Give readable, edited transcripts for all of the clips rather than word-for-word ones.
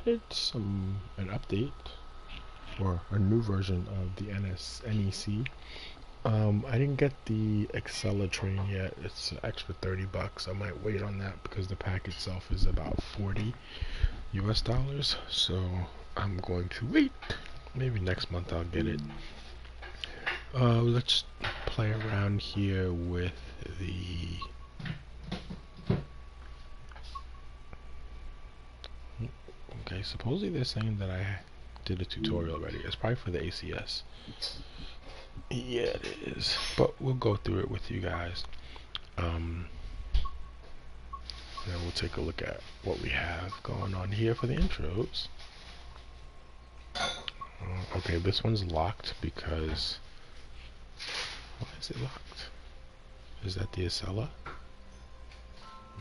added an update or a new version of the NEC. I didn't get the Excella train yet. It's an extra 30 bucks. I might wait on that because the pack itself is about 40 US dollars. So I'm going to wait. Maybe next month I'll get it. Let's play around here with the okay, supposedly they're saying that I did a tutorial already. It's probably for the ACS. Yeah, it is. But we'll go through it with you guys. And then we'll take a look at what we have going on here for the intros. Okay, this one's locked because... Why is it locked? Is that the Acela?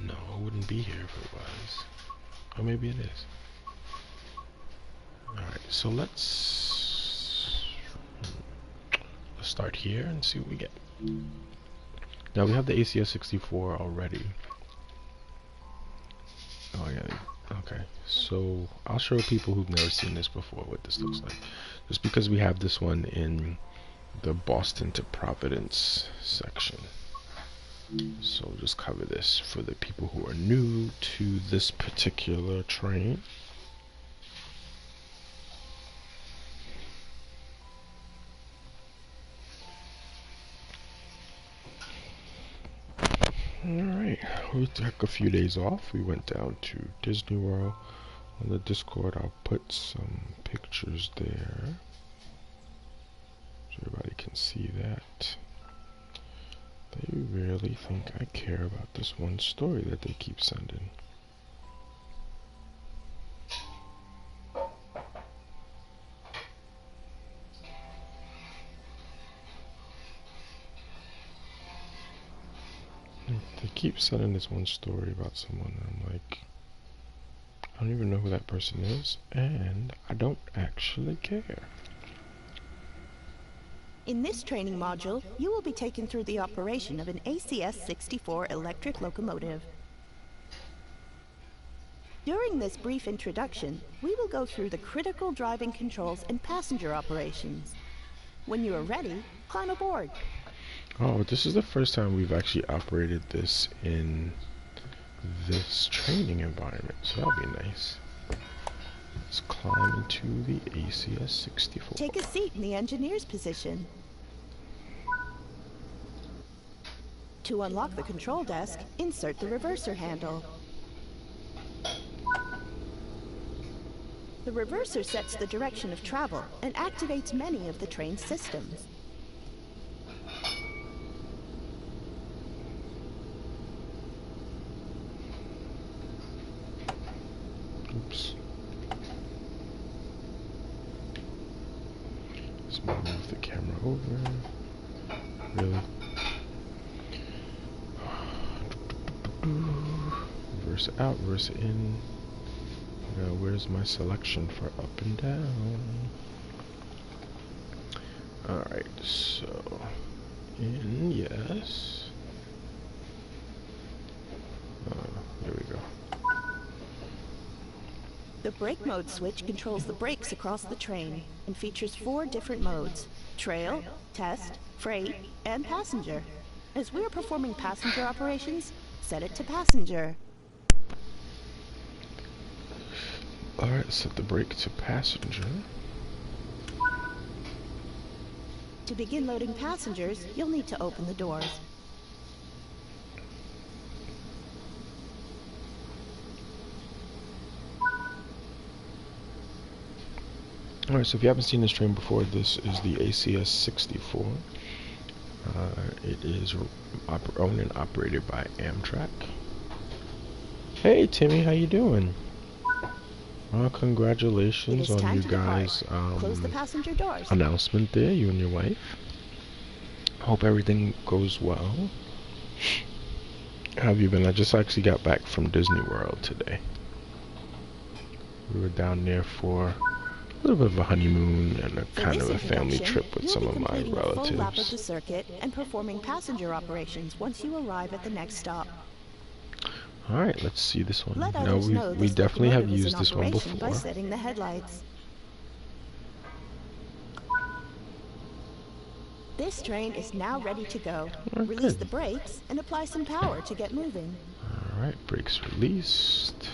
No, it wouldn't be here if it was. Or maybe it is. Alright, so let's start here and see what we get. Now we have the ACS 64 already. Oh yeah, okay. So I'll show people who've never seen this before what this looks like. Just because we have this one in the Boston to Providence section. So we'll just cover this for the people who are new to this particular train. Alright, we took a few days off. We went down to Disney World. On the Discord I'll put some pictures there so everybody can see that. They really think I care about this one story that they keep sending. They keep sending this one story about someone and I'm like, I don't even know who that person is and I don't actually care. In this training module, you will be taken through the operation of an ACS-64 electric locomotive. During this brief introduction, we will go through the critical driving controls and passenger operations. When you are ready, climb aboard. Oh, this is the first time we've actually operated this in this training environment, so that'll be nice. Let's climb into the ACS-64. Take a seat in the engineer's position. To unlock the control desk, insert the reverser handle. The reverser sets the direction of travel and activates many of the train's systems. Oops. Let's move the camera over. Really? Reverse out, reverse in. Now, where's my selection for up and down? Alright, so in, yes. There we go. The brake mode switch controls the brakes across the train and features 4 different modes: trail, test, freight, and passenger. As we are performing passenger operations, set it to passenger. Alright, set the brake to passenger. To begin loading passengers, you'll need to open the doors. Alright, so if you haven't seen this train before, this is the ACS-64. It is owned and operated by Amtrak. Hey Timmy, how you doing? Congratulations on you guys' Close the passenger doors. announcement there, you and your wife. Hope everything goes well. How have you been? I just actually got back from Disney World today. We were down there for a little bit of a honeymoon and a kind of a family trip with some of my relatives. A full lap of the circuit and performing passenger operations once you arrive at the next stop. Alright, let's see this one. Let No, others know we this definitely have locomotive is in used this one operation by before. setting the headlights. This train is now ready to go. Alright, Release good. the brakes and apply some power to get moving. Alright, brakes released.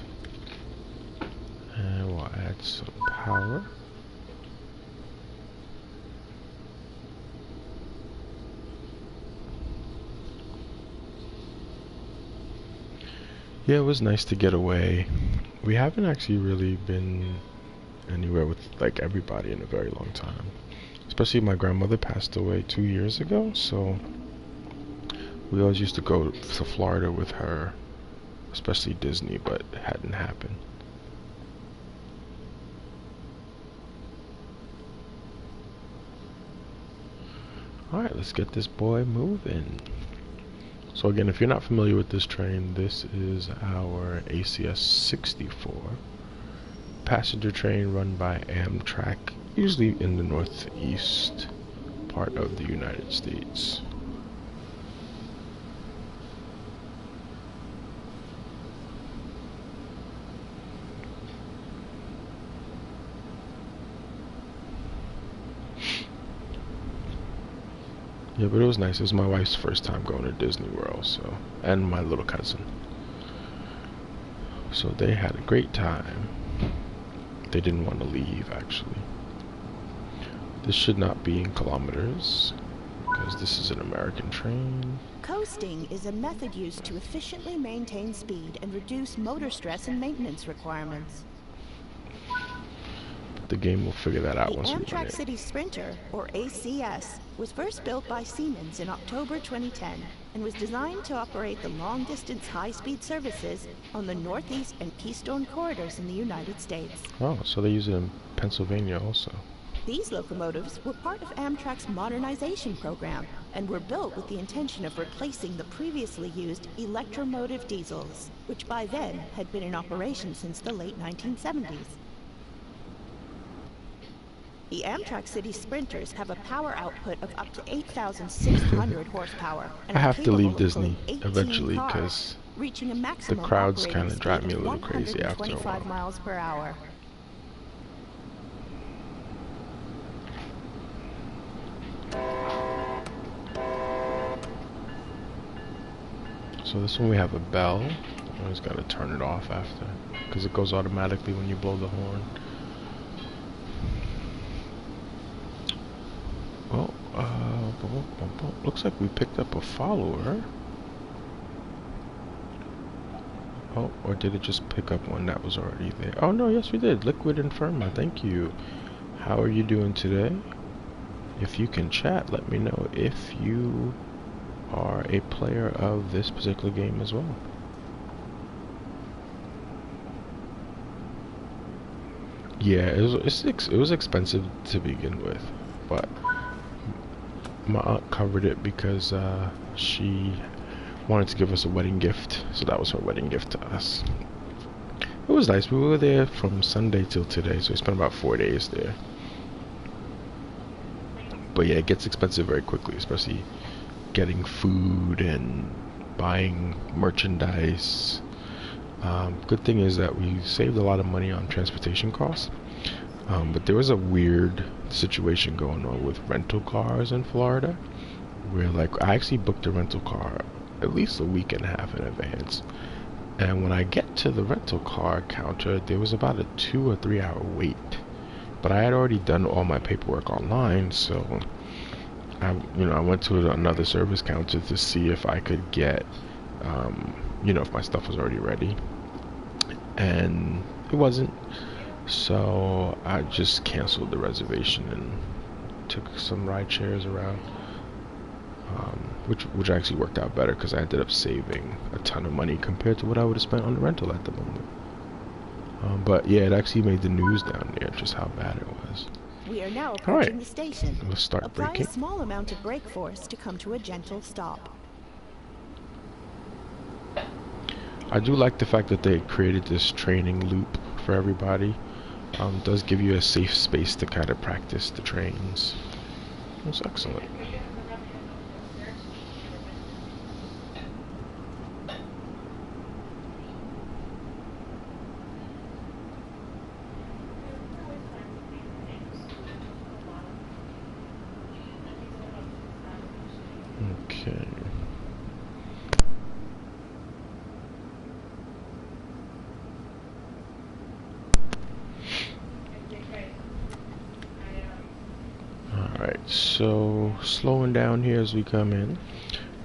And we'll add some power. Yeah, it was nice to get away. We haven't actually really been anywhere with like everybody in a very long time. Especially my grandmother passed away 2 years ago, so we always used to go to Florida with her, especially Disney, but it hadn't happened. Alright, let's get this boy moving. So again, if you're not familiar with this train, this is our ACS 64 passenger train run by Amtrak, usually in the northeast part of the United States. Yeah, but it was nice. It was my wife's first time going to Disney World, so, and my little cousin. So they had a great time. They didn't want to leave, actually. This should not be in kilometers, because this is an American train. Coasting is a method used to efficiently maintain speed and reduce motor stress and maintenance requirements. The game will figure that out The once we run Amtrak it. City Sprinter, or ACS, was first built by Siemens in October 2010 and was designed to operate the long-distance high-speed services on the Northeast and Keystone corridors in the United States. Oh, so they use it in Pennsylvania also. These locomotives were part of Amtrak's modernization program and were built with the intention of replacing the previously used electromotive diesels, which by then had been in operation since the late 1970s. The Amtrak City Sprinters have a power output of up to 8,600 horsepower and I are have to capable leave of Disney pulling 18 eventually cars, because reaching a maximum crowds operating kinda drive speed me a of little crazy after a 125 while. miles per hour. So this one we have a bell. You always gotta turn it off after, because it goes automatically when you blow the horn. Well, looks like we picked up a follower. Oh, or did it just pick up one that was already there? Oh no, yes we did. Liquid Inferma, thank you. How are you doing today? If you can chat, let me know if you are a player of this particular game as well. Yeah, it was expensive to begin with, but my aunt covered it because she wanted to give us a wedding gift, so that was her wedding gift to us. It was nice. We were there from Sunday till today, so we spent about 4 days there. But yeah, it gets expensive very quickly, especially getting food and buying merchandise. Good thing is that we saved a lot of money on transportation costs. But there was a weird situation going on with rental cars in Florida, where like I actually booked a rental car at least a week and a half in advance. And when I get to the rental car counter, there was about a 2 or 3 hour wait. But I had already done all my paperwork online, so I went to another service counter to see if I could get, if my stuff was already ready. And it wasn't. So I just canceled the reservation and took some ride shares around. Which actually worked out better because I ended up saving a ton of money compared to what I would have spent on the rental at the moment. But yeah, it actually made the news down there just how bad it was. We are now approaching the station. Let's start Apply braking. a small amount of brake force to come to a gentle stop. I do like the fact that they created this training loop for everybody. Does give you a safe space to kind of practice the trains. It's excellent. So slowing down here as we come in.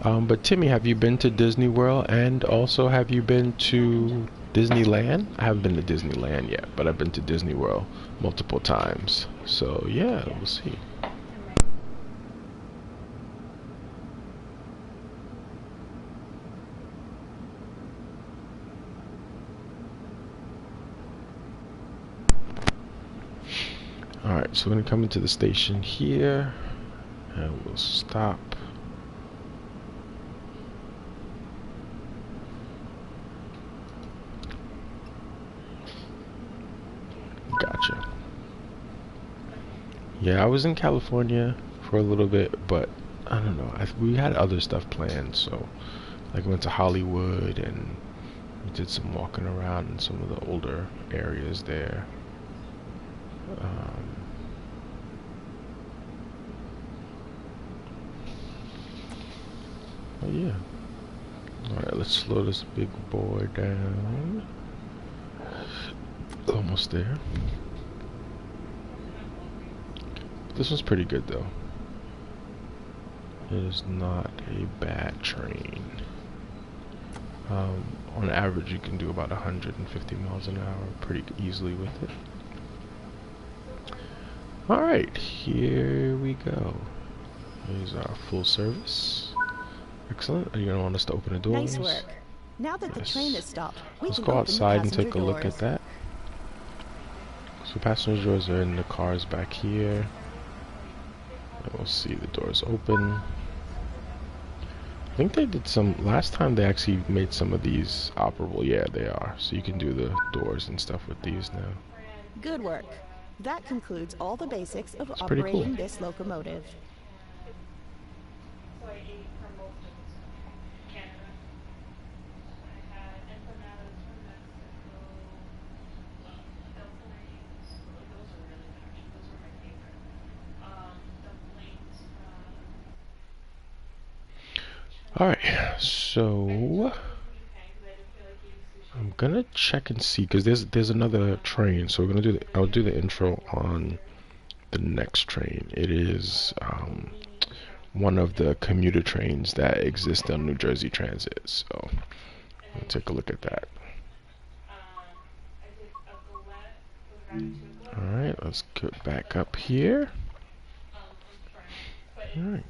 But Timmy, have you been to Disney World, and also have you been to Disneyland? I haven't been to Disneyland yet, but I've been to Disney World multiple times. So yeah, we'll see. Alright, so we're gonna come into the station here, and we'll stop. Gotcha. Yeah, I was in California for a little bit, but I don't know. We had other stuff planned, so like we went to Hollywood and we did some walking around in some of the older areas there. Um, oh yeah. Alright, let's slow this big boy down. Almost there. This one's pretty good though. It is not a bad train. On average, you can do about 150 miles an hour pretty easily with it. Alright, here we go. Here's our full service. Excellent. Are you going to want us to open the doors? Nice work. Now that the train has stopped, we Let's can go open outside the and take a look doors. at that. So passenger doors are in the cars back here. And we'll see the doors open. I think they did some, last time they actually made some of these operable. Yeah, they are. So you can do the doors and stuff with these now. Good work. That concludes all the basics of It's pretty operating cool. this locomotive. Alright, so I'm gonna check and see because there's another train. So we're gonna do I'll do the intro on the next train. It is one of the commuter trains that exist on New Jersey Transit. So we'll take a look at that. Alright, let's get back up here. Alright.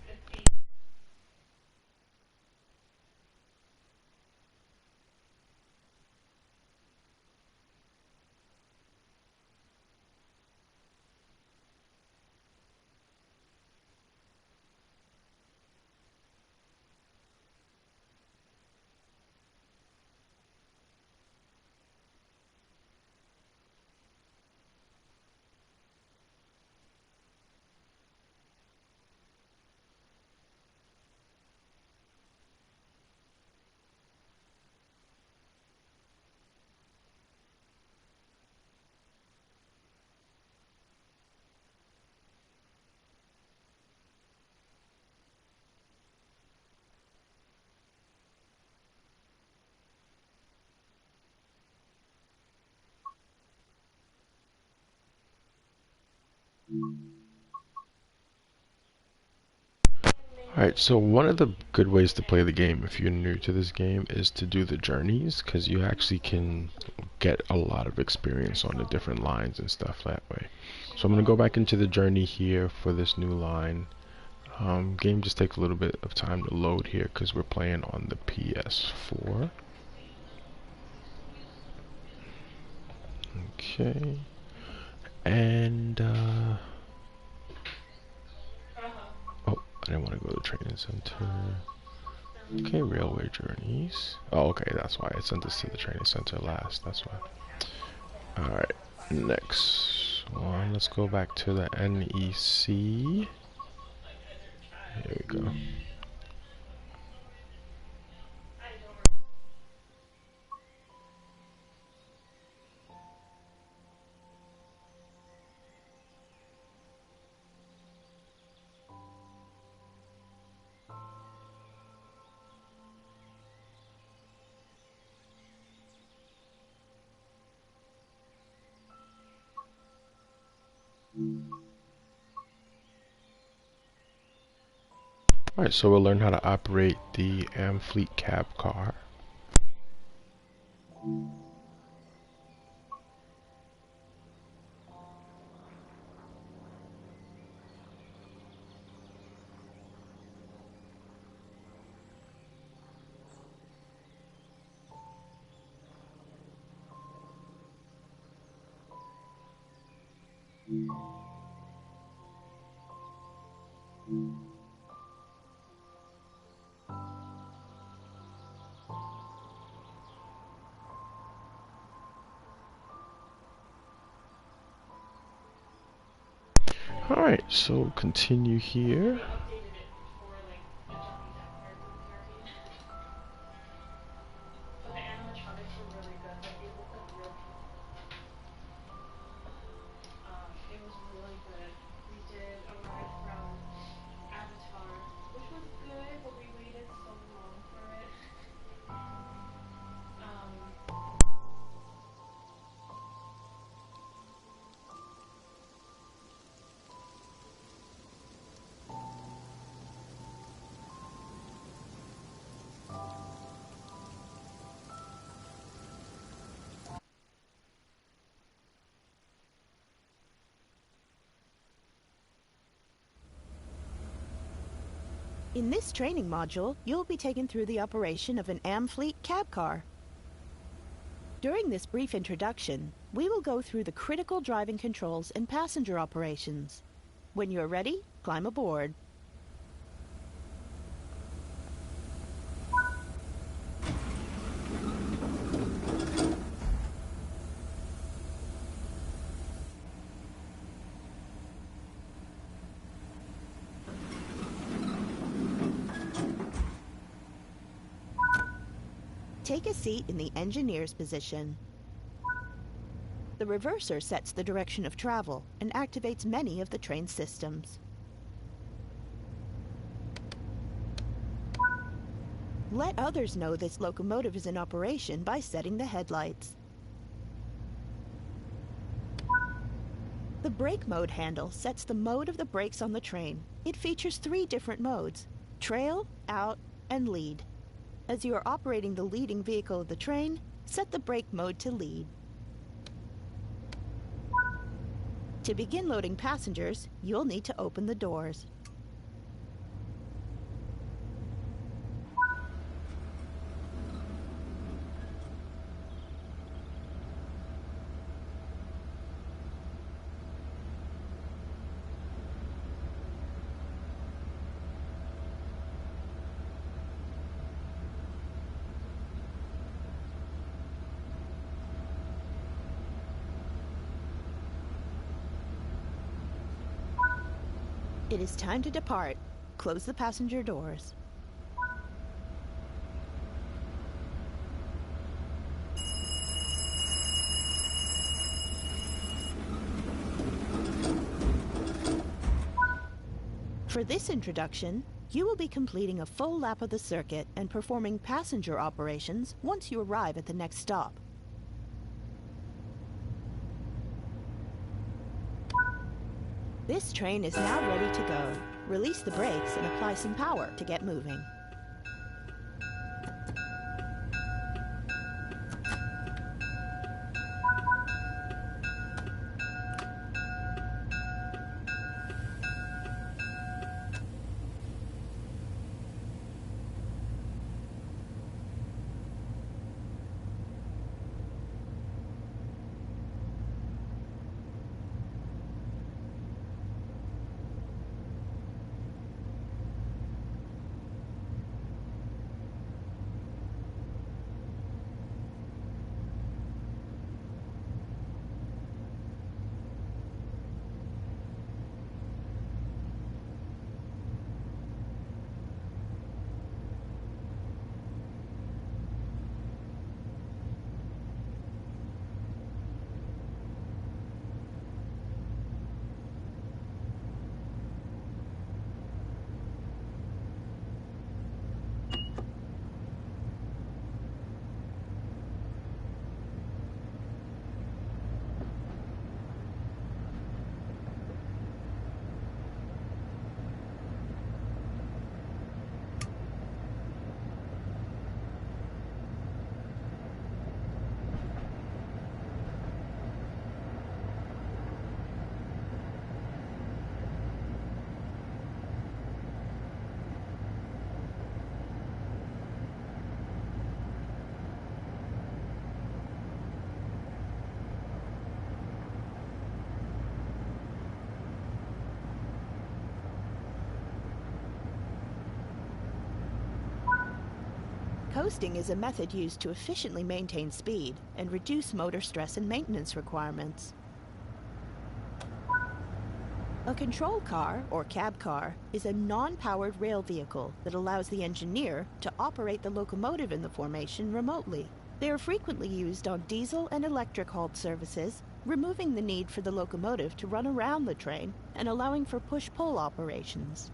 Alright, so one of the good ways to play the game if you're new to this game is to do the journeys, because you actually can get a lot of experience on the different lines and stuff that way. So I'm going to go back into the journey here for this new line. Game just takes a little bit of time to load here because we're playing on the PS4. Okay. And, oh, I didn't want to go to the training center. Okay, railway journeys. Oh, okay, that's why I sent this to the training center last. That's why. Alright, next one. Let's go back to the NEC. Here we go. Alright, so we'll learn how to operate the Fleet cab car. Alright, so continue here. In this training module, you'll be taken through the operation of an Fleet cab car. During this brief introduction, we will go through the critical driving controls and passenger operations. When you're ready, climb aboard. Take a seat in the engineer's position. The reverser sets the direction of travel and activates many of the train's systems. Let others know this locomotive is in operation by setting the headlights. The brake mode handle sets the mode of the brakes on the train. It features 3 different modes: trail, out, and lead. As you are operating the leading vehicle of the train, set the brake mode to lead. To begin loading passengers, you'll need to open the doors. It is time to depart. Close the passenger doors. For this introduction, you will be completing a full lap of the circuit and performing passenger operations once you arrive at the next stop. This train is now ready to go. Release the brakes and apply some power to get moving. Coasting is a method used to efficiently maintain speed and reduce motor stress and maintenance requirements. A control car, or cab car, is a non-powered rail vehicle that allows the engineer to operate the locomotive in the formation remotely. They are frequently used on diesel and electric hauled services, removing the need for the locomotive to run around the train and allowing for push-pull operations.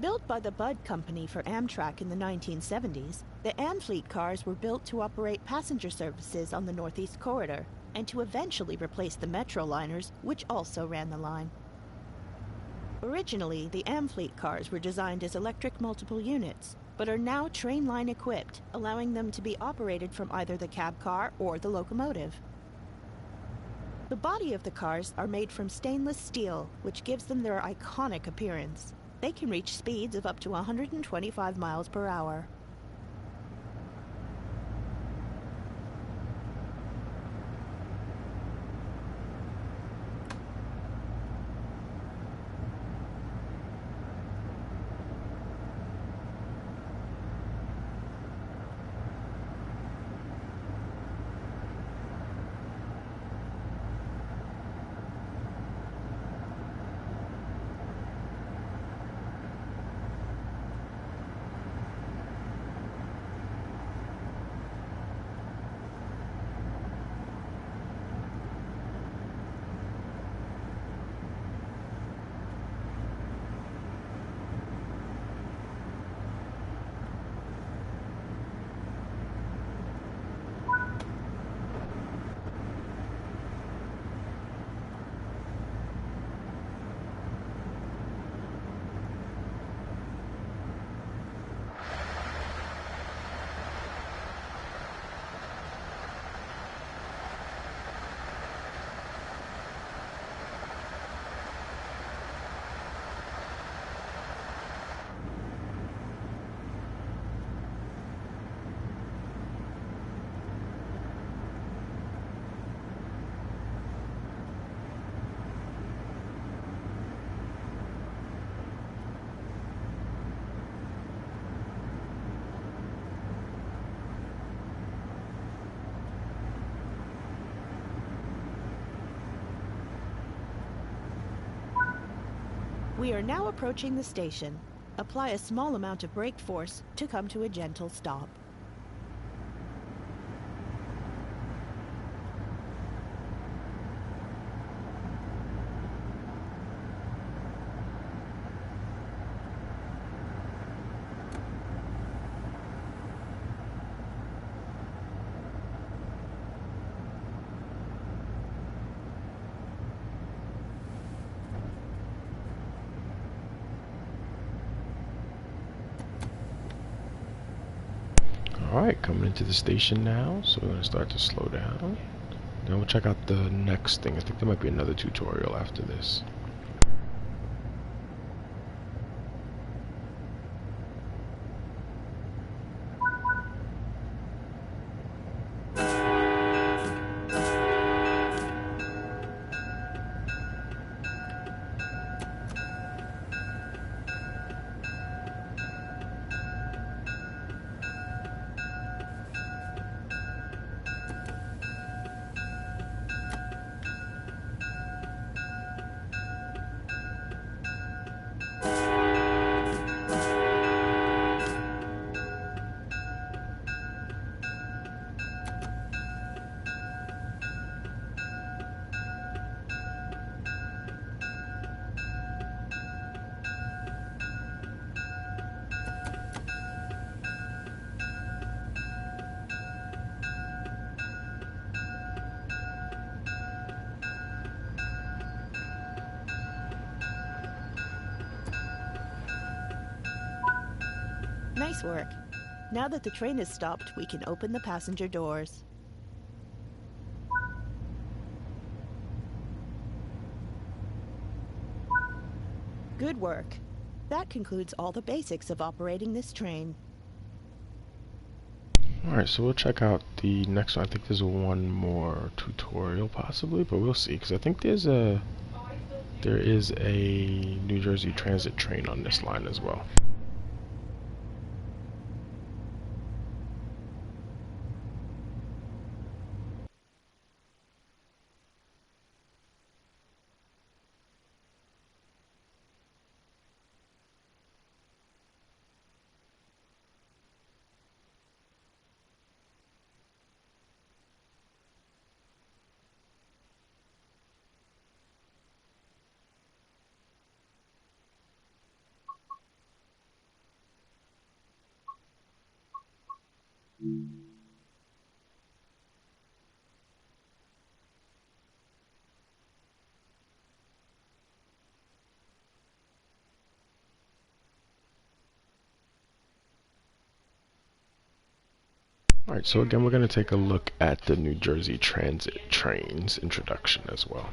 Built by the Budd Company for Amtrak in the 1970s, the Amfleet cars were built to operate passenger services on the Northeast Corridor and to eventually replace the Metro liners, which also ran the line. Originally, the Amfleet cars were designed as electric multiple units, but are now train line equipped, allowing them to be operated from either the cab car or the locomotive. The body of the cars are made from stainless steel, which gives them their iconic appearance. They can reach speeds of up to 125 miles per hour. We are now approaching the station. Apply a small amount of brake force to come to a gentle stop. Alright, coming into the station now, so we're going to start to slow down. Then we'll check out the next thing. I think there might be another tutorial after this. Nice work. Now that the train has stopped, we can open the passenger doors. Good work. That concludes all the basics of operating this train. Alright, so we'll check out the next one. I think there's one more tutorial possibly, but we'll see, because I think there is a New Jersey Transit train on this line as well. Alright, so again, we're going to take a look at the New Jersey Transit trains introduction as well.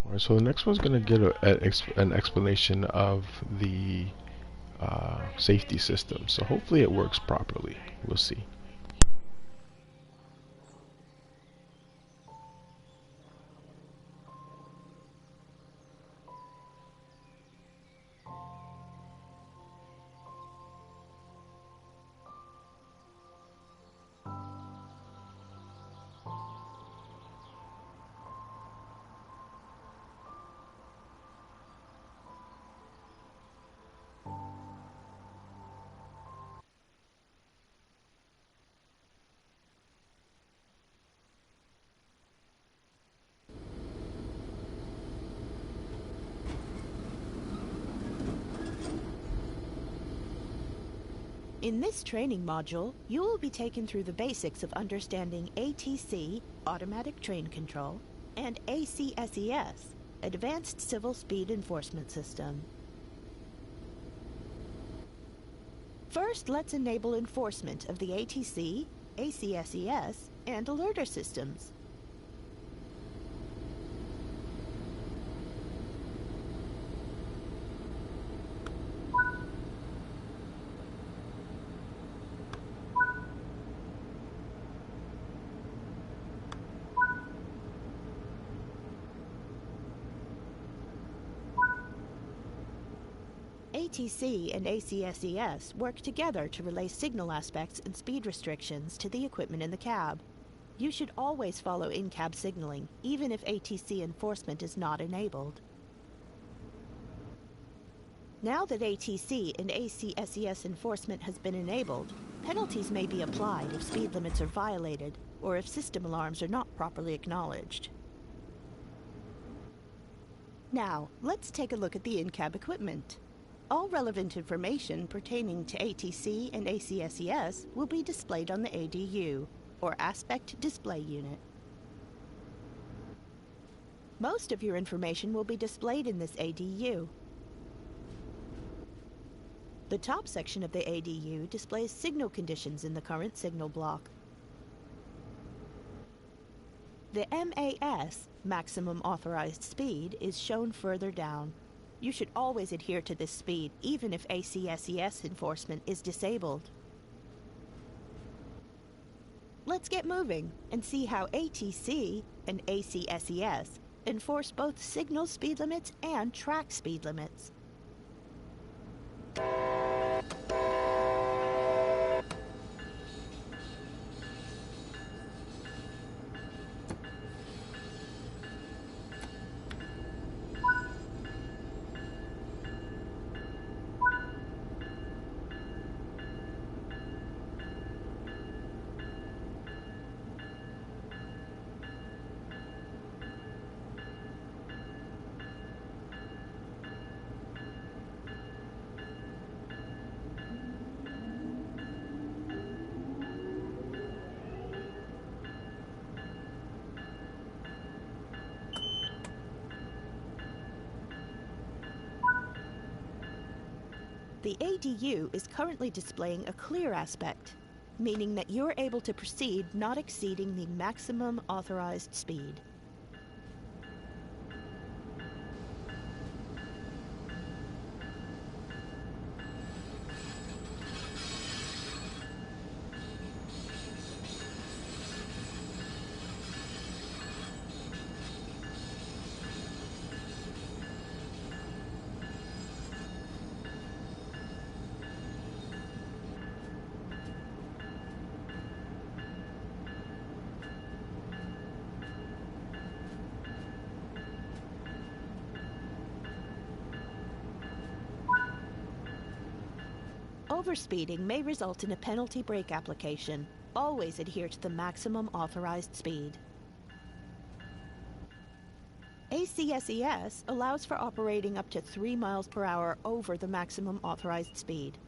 Alright, so the next one's going to get an explanation of the safety system. So hopefully it works properly. We'll see. In this training module, you will be taken through the basics of understanding ATC, Automatic Train Control, and ACSES, Advanced Civil Speed Enforcement System. First, let's enable enforcement of the ATC, ACSES, and alerter systems. ATC and ACSES work together to relay signal aspects and speed restrictions to the equipment in the cab. You should always follow in-cab signaling, even if ATC enforcement is not enabled. Now that ATC and ACSES enforcement has been enabled, penalties may be applied if speed limits are violated or if system alarms are not properly acknowledged. Now, let's take a look at the in-cab equipment. All relevant information pertaining to ATC and ACSES will be displayed on the ADU, or Aspect Display Unit. Most of your information will be displayed in this ADU. The top section of the ADU displays signal conditions in the current signal block. The MAS Maximum authorized speed is shown further down. You should always adhere to this speed, even if ACSES enforcement is disabled. Let's get moving and see how ATC and ACSES enforce both signal speed limits and track speed limits. The ADU is currently displaying a clear aspect, meaning that you're able to proceed not exceeding the maximum authorized speed. Overspeeding may result in a penalty brake application. Always adhere to the maximum authorized speed. ACSES allows for operating up to 3 miles per hour over the maximum authorized speed.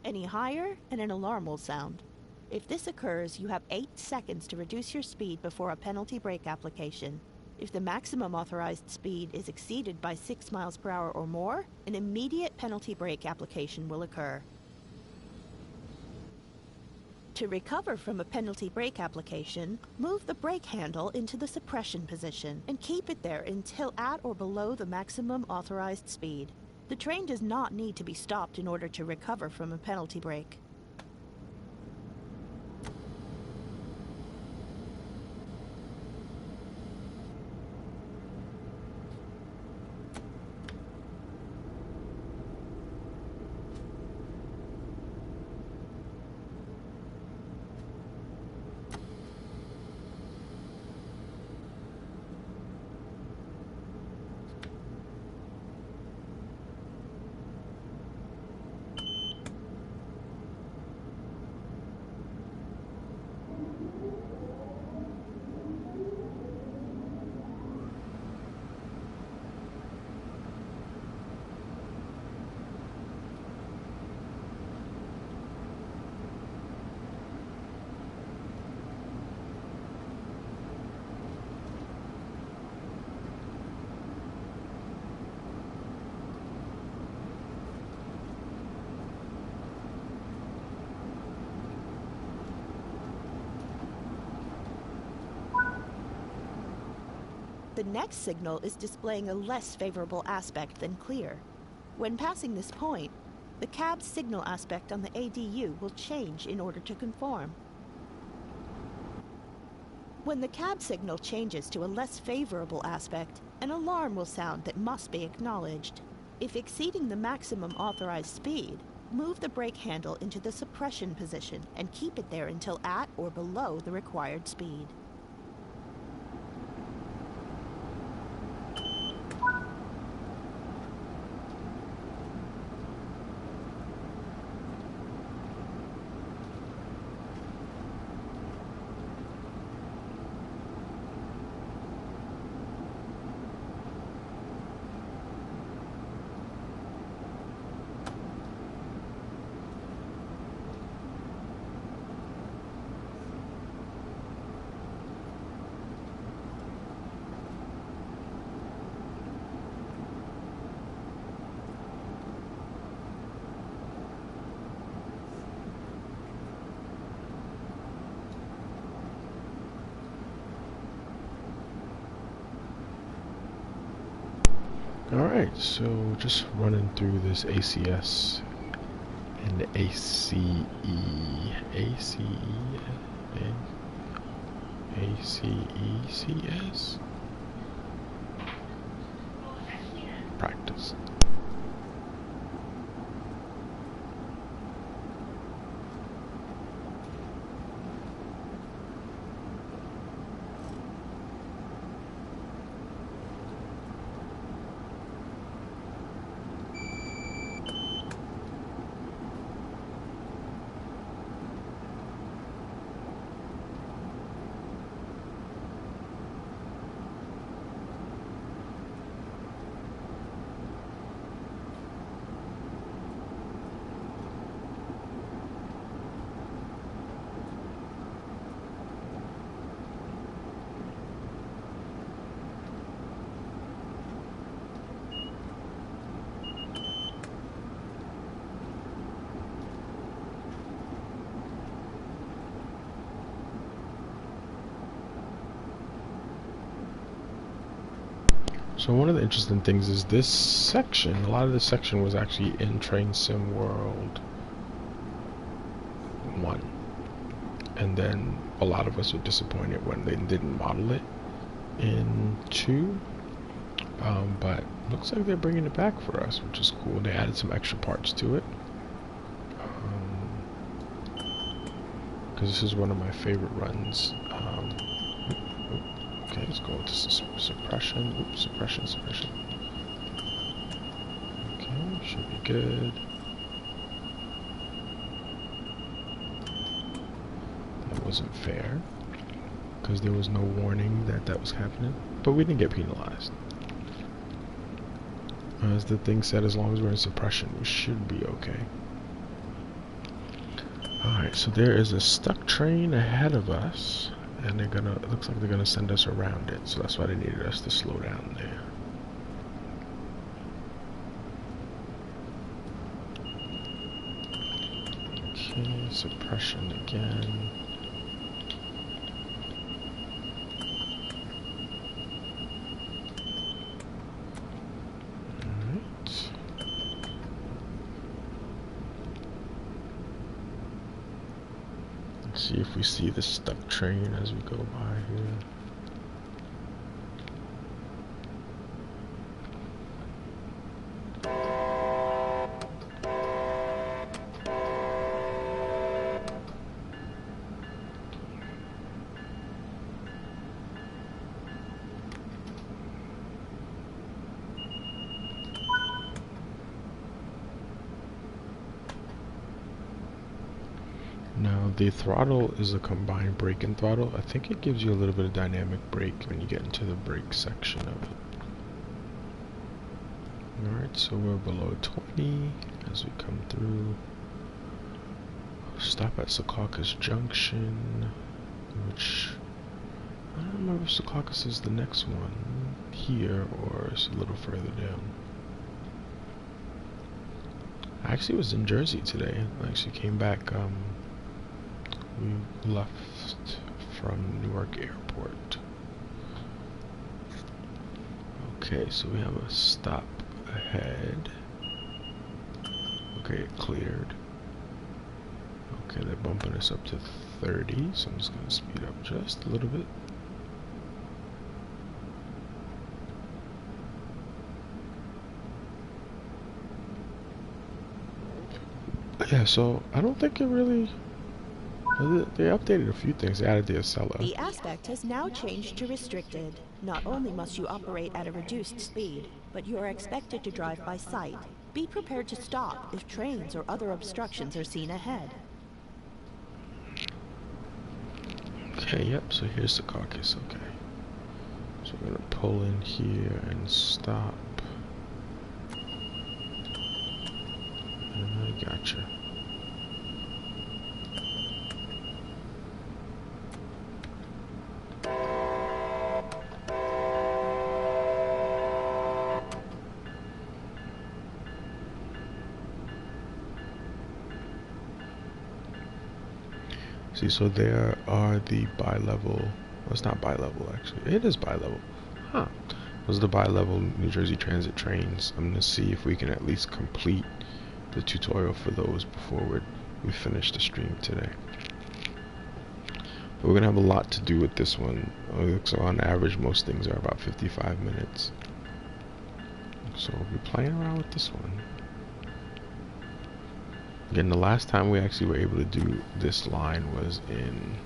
Any higher and an alarm will sound. If this occurs, you have 8 seconds to reduce your speed before a penalty brake application. If the maximum authorized speed is exceeded by 6 miles per hour or more, an immediate penalty brake application will occur. To recover from a penalty brake application, move the brake handle into the suppression position and keep it there until at or below the maximum authorized speed. The train does not need to be stopped in order to recover from a penalty brake. The next signal is displaying a less favorable aspect than clear. When passing this point, the cab's signal aspect on the ADU will change in order to conform. When the cab signal changes to a less favorable aspect, an alarm will sound that must be acknowledged. If exceeding the maximum authorized speed, move the brake handle into the suppression position and keep it there until at or below the required speed. Alright, so just running through this ACS and ACE, ACECS practice. So one of the interesting things is this section, a lot of this section was actually in Train Sim World 1. And then a lot of us were disappointed when they didn't model it in 2. But looks like they're bringing it back for us, which is cool. They added some extra parts to it. Because this is one of my favorite runs. Okay, let's go into suppression. Oops, suppression. Okay, should be good. That wasn't fair, because there was no warning that that was happening. But we didn't get penalized. As the thing said, as long as we're in suppression, we should be okay. Alright, so there is a stuck train ahead of us. And they're gonna, it looks like they're gonna send us around it, so that's why they needed us to slow down there. Okay, suppression again. Alright. Let's see if we see the stuck train as we go by here. Now the throttle is a combined brake and throttle. I think it gives you a little bit of dynamic brake when you get into the brake section of it. Alright, so we're below 20 as we come through. Stop at Secaucus Junction, which I don't remember if Secaucus is the next one here or it's a little further down. I actually was in Jersey today. I actually came back. We left from Newark Airport. Okay, so we have a stop ahead. Okay, it cleared. Okay, they're bumping us up to 30, so I'm just going to speed up just a little bit. Yeah, so I don't think it really... They updated a few things. They added the Acela. The aspect has now changed to restricted. Not only must you operate at a reduced speed, but you are expected to drive by sight. Be prepared to stop if trains or other obstructions are seen ahead. Okay, yep, so here's the Secaucus, okay. So we're gonna pull in here and stop. And I gotcha. See, so there are the bi-level, well, it's not bi-level actually, it is bi-level, huh. Those are the bi-level New Jersey Transit trains. I'm going to see if we can at least complete the tutorial for those before we finish the stream today. But we're going to have a lot to do with this one. So on average, most things are about 55 minutes. So we'll be playing around with this one. Again, the last time we actually were able to do this line was in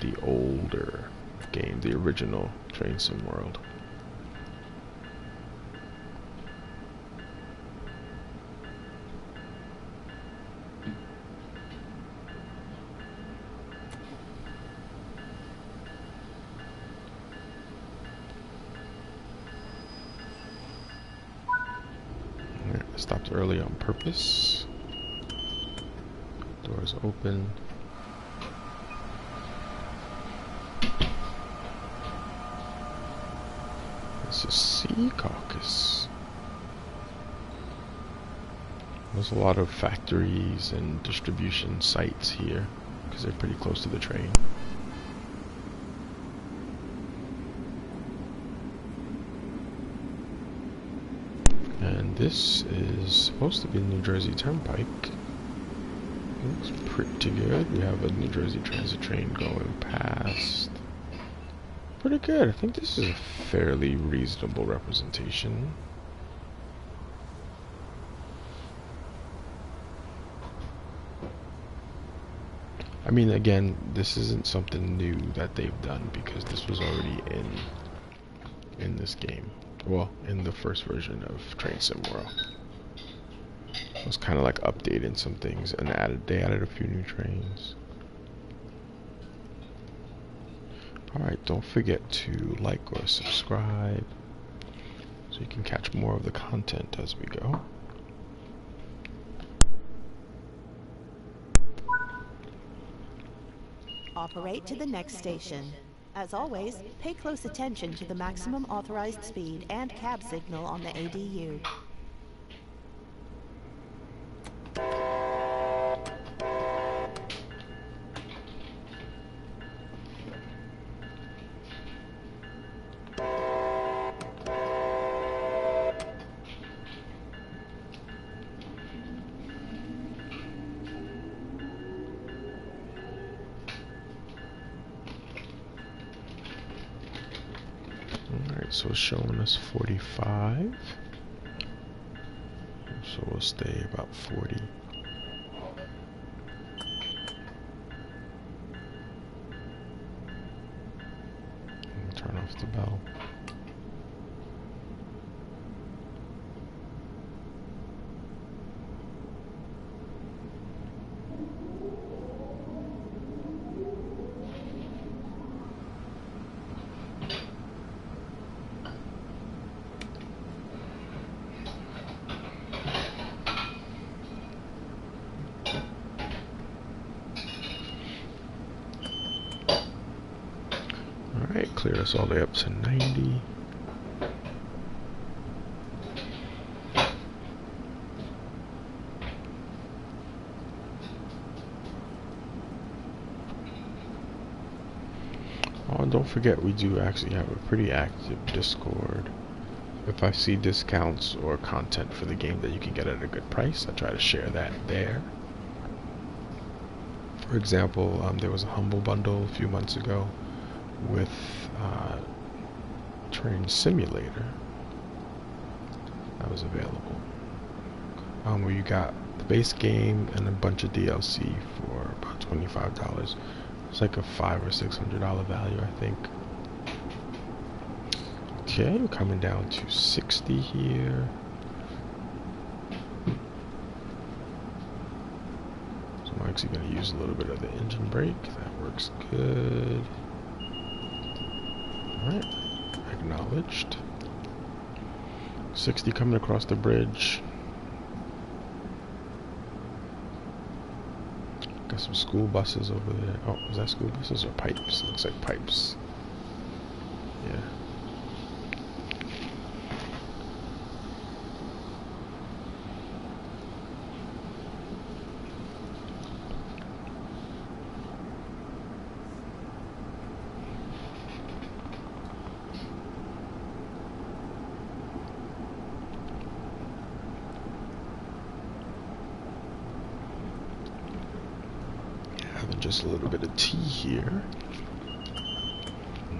the older game, the original Train Sim World. I stopped early on purpose. Doors open. This is Sea Caucus. There's a lot of factories and distribution sites here because they're pretty close to the train. And this is supposed to be the New Jersey Turnpike. Looks pretty good. We have a New Jersey Transit train going past. Pretty good. I think this is a fairly reasonable representation. I mean, again, this isn't something new that they've done because this was already in this game. Well, in the first version of Train Sim World. It was kind of like updating some things and they added a few new trains. Alright, don't forget to like or subscribe so you can catch more of the content as we go. Operate to the next station. As always, pay close attention to the maximum authorized speed and cab signal on the ADU. Alright, so it's showing us 45. So we'll stay about 40. And turn off the bell. Alright, clear us all the way up to 90. Oh, and don't forget we do actually have a pretty active Discord. If I see discounts or content for the game that you can get at a good price, I try to share that there. For example, there was a Humble Bundle a few months ago with Train Simulator that was available, where you got the base game and a bunch of DLC for about $25. It's like a $500 or $600 value, I think. Okay, we're coming down to 60 here. So I'm actually going to use a little bit of the engine brake. That works good. Alright, acknowledged. 60 coming across the bridge. Got some school buses over there. Oh, is that school buses or pipes? Looks like pipes. Yeah. And just a little bit of tea here.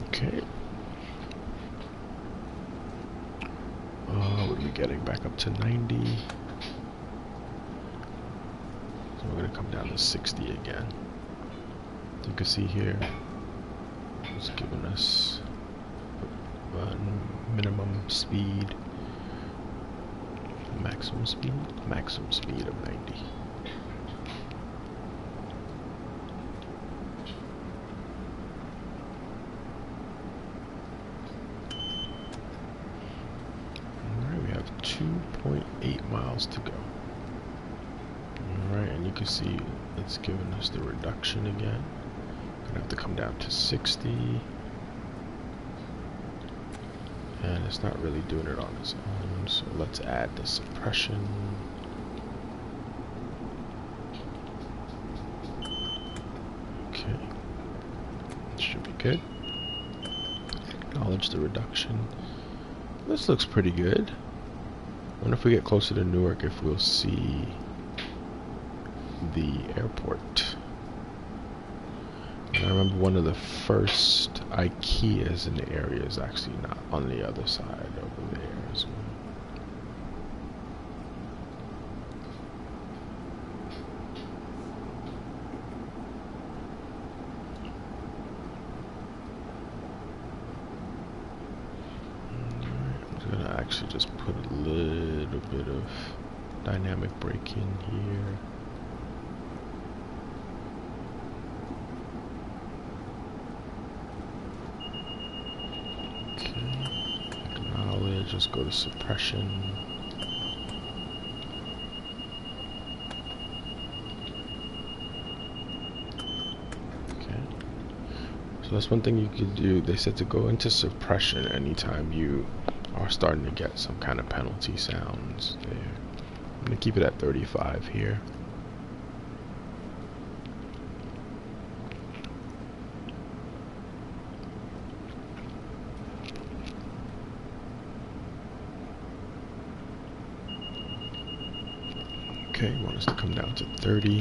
Okay. What are we getting? Back up to 90. So we're going to come down to 60 again. You can see here, it's giving us minimum speed, maximum speed of 90. Alright, we have 2.8 miles to go. Alright, and you can see it's giving us the reduction again. Gonna have to come down to 60. And it's not really doing it on its own, so let's add the suppression. Okay, should be good. Acknowledge the reduction. This looks pretty good. I wonder if we get closer to Newark if we'll see the airport. And I remember one of the first IKEAs in the area is actually not on the other side over there as well. Alright, I'm gonna actually just put a little bit of dynamic braking here. Just go to suppression. Okay. So that's one thing you could do. They said to go into suppression anytime you are starting to get some kind of penalty sounds there. I'm going to keep it at 35 here. Okay, you want us to come down to 30.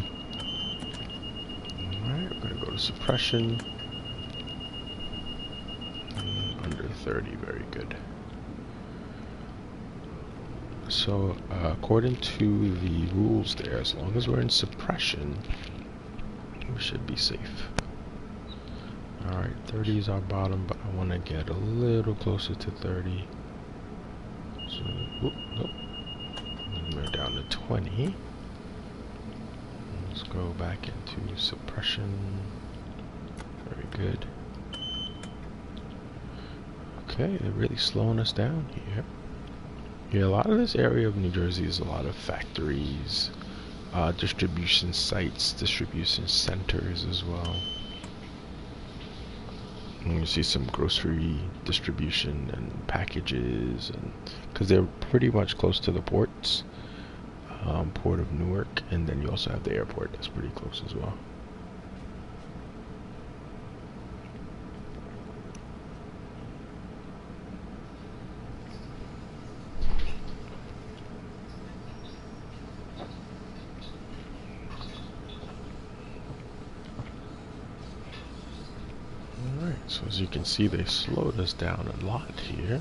Alright, we're going to go to suppression. Under 30, very good. So, according to the rules there, as long as we're in suppression, we should be safe. Alright, 30 is our bottom, but I want to get a little closer to 30. So, whoop, nope. And we're down to 20. Let's go back into suppression. Very good. Okay, they're really slowing us down here. Yeah, a lot of this area of New Jersey is a lot of factories, distribution sites, distribution centers as well. And you see some grocery distribution and packages, and because they're pretty much close to the ports. Port of Newark, and then you also have the airport that's pretty close as well. Alright, so as you can see, they slowed us down a lot here.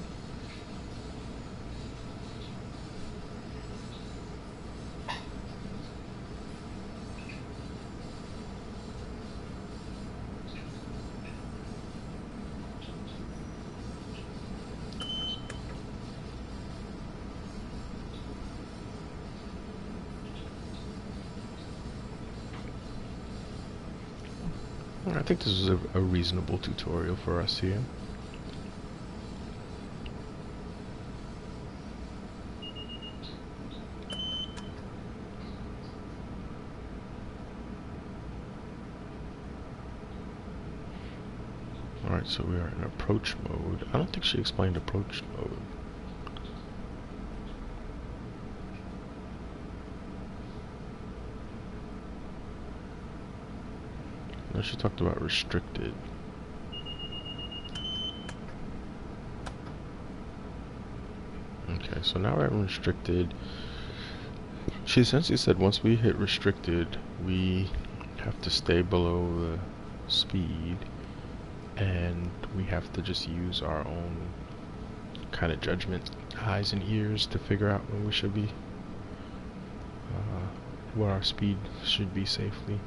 I think this is a reasonable tutorial for us here. Alright, so we are in approach mode. I don't think she explained approach mode. No, she talked about restricted. Okay, so now we're at restricted. She essentially said once we hit restricted, we have to stay below the speed, and we have to just use our own kind of judgment, eyes and ears, to figure out when we should be, where our speed should be safely.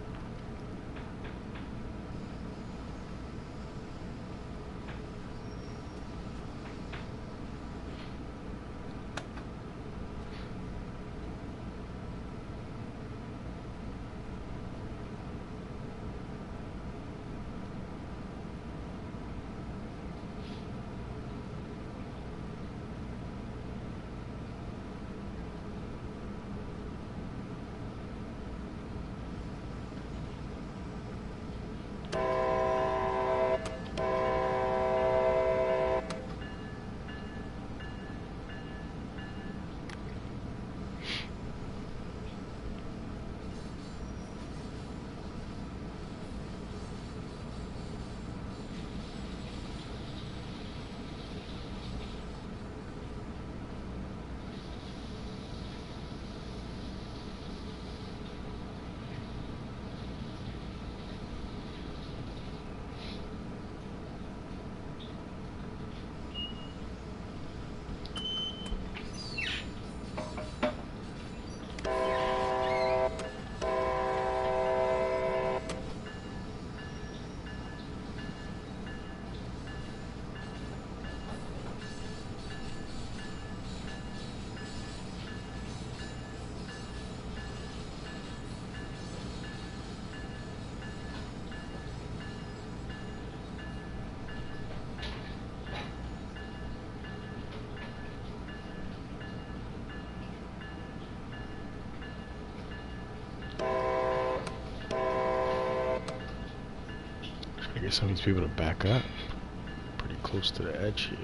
I guess some of these people to back up. Pretty close to the edge here.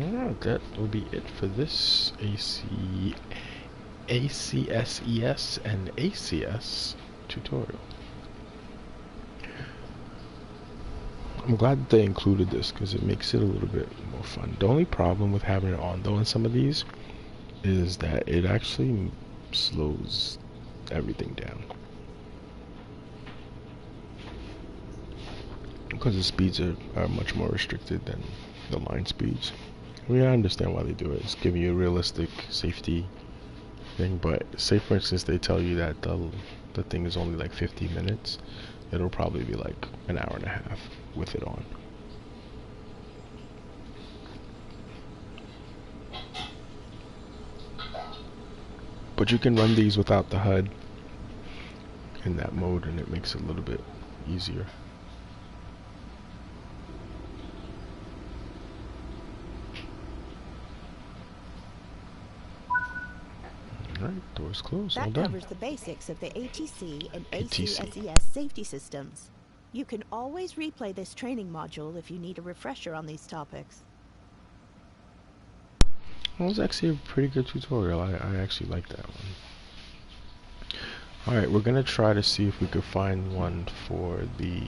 Alright, that will be it for this ACSES and ACS tutorial. I'm glad that they included this because it makes it a little bit more fun. The only problem with having it on though in some of these is that it actually slows everything down. Because the speeds are much more restricted than the line speeds. I mean, I understand why they do it. It's giving you a realistic safety thing, but say for instance they tell you that the thing is only like 50 minutes, it'll probably be like an hour and a half with it on. But you can run these without the HUD in that mode, and it makes it a little bit easier. Alright, doors closed. That All done. covers the basics of the ATC and ATC. ACSES safety systems. You can always replay this training module if you need a refresher on these topics. That was actually a pretty good tutorial. I actually like that one. Alright, we're gonna try to see if we could find one for the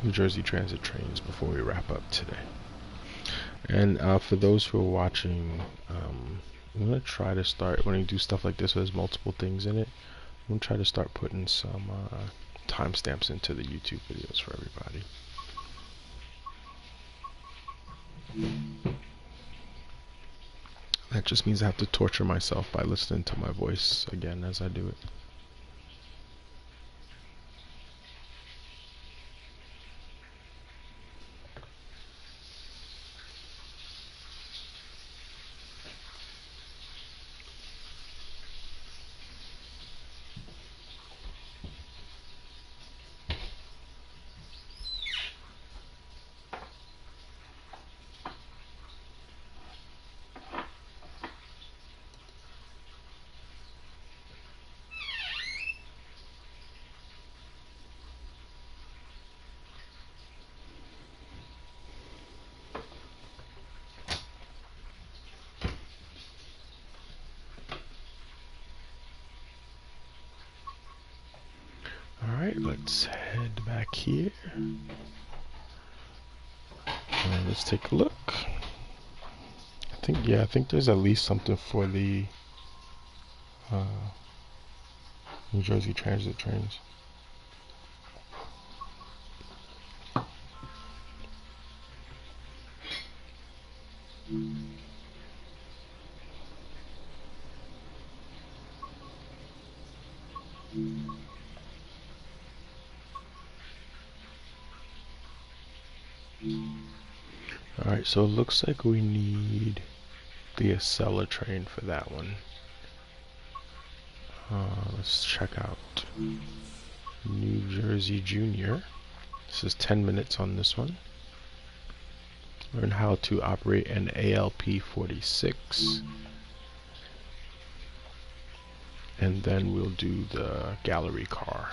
New Jersey Transit trains before we wrap up today. And for those who are watching, I'm gonna try to start, when you do stuff like this where there's multiple things in it, I'm gonna try to start putting some timestamps into the YouTube videos for everybody. That just means I have to torture myself by listening to my voice again as I do it. let's head back here. Let's take a look. I think there's at least something for the New Jersey Transit trains. Alright, so it looks like we need the Acela train for that one. Let's check out New Jersey Junior. This is 10 minutes on this one. Learn how to operate an ALP 46. And then we'll do the gallery car.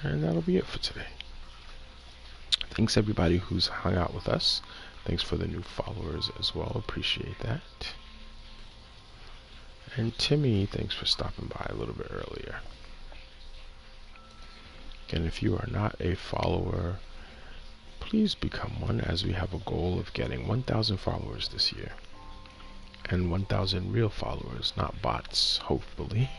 And that'll be it for today. Thanks everybody who's hung out with us. Thanks for the new followers as well. Appreciate that. And Timmy, thanks for stopping by a little bit earlier. Again, if you are not a follower, please become one, as we have a goal of getting 1,000 followers this year. And 1,000 real followers, not bots, hopefully.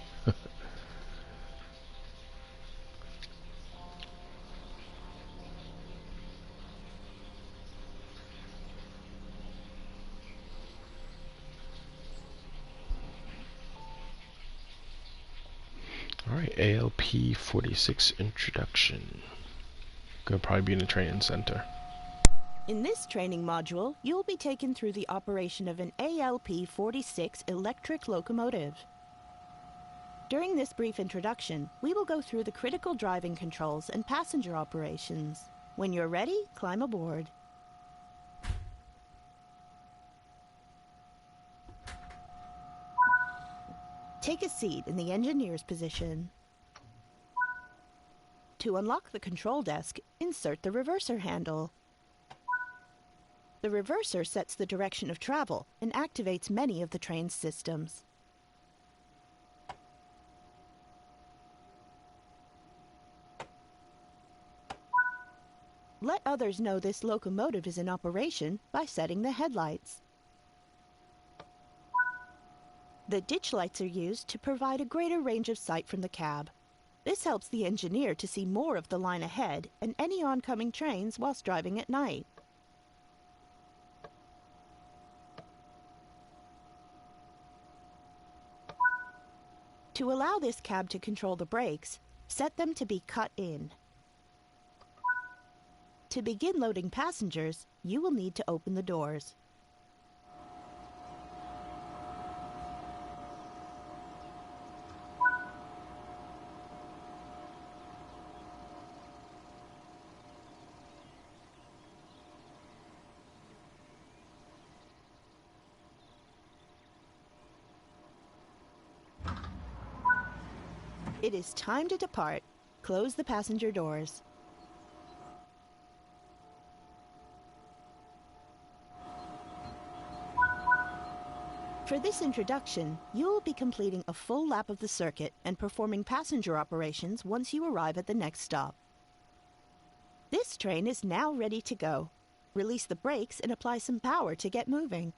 Alright, ALP 46 introduction. Gonna probably be in the training center. In this training module, you'll be taken through the operation of an ALP 46 electric locomotive. During this brief introduction, we will go through the critical driving controls and passenger operations. When you're ready, climb aboard. Take a seat in the engineer's position. To unlock the control desk, insert the reverser handle. The reverser sets the direction of travel and activates many of the train's systems. Let others know this locomotive is in operation by setting the headlights. The ditch lights are used to provide a greater range of sight from the cab. This helps the engineer to see more of the line ahead and any oncoming trains whilst driving at night. To allow this cab to control the brakes, set them to be cut in. To begin loading passengers, you will need to open the doors. It is time to depart. Close the passenger doors. For this introduction, you will be completing a full lap of the circuit and performing passenger operations once you arrive at the next stop. This train is now ready to go. Release the brakes and apply some power to get moving.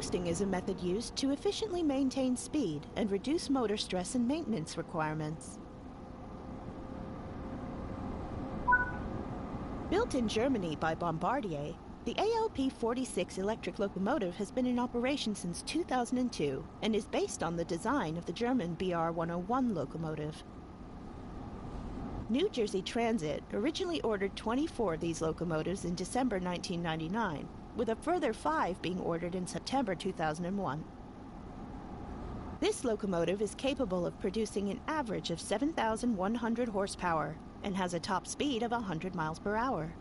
Coasting is a method used to efficiently maintain speed and reduce motor stress and maintenance requirements. Built in Germany by Bombardier, the ALP-46 electric locomotive has been in operation since 2002 and is based on the design of the German BR-101 locomotive. New Jersey Transit originally ordered 24 of these locomotives in December 1999, with a further 5 being ordered in September 2001. This locomotive is capable of producing an average of 7,100 horsepower and has a top speed of 100 miles per hour.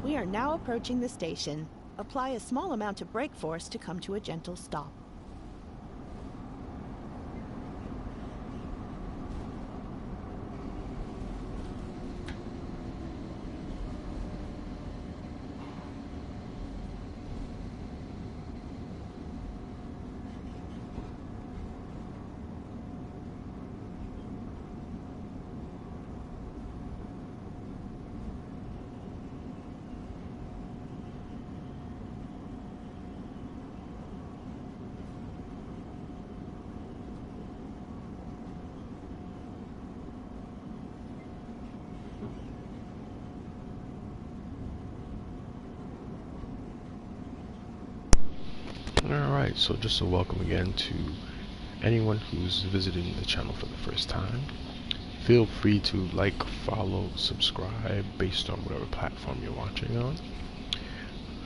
We are now approaching the station. Apply a small amount of brake force to come to a gentle stop. Alright, so just a welcome again to anyone who's visiting the channel for the first time. Feel free to like, follow, subscribe based on whatever platform you're watching on.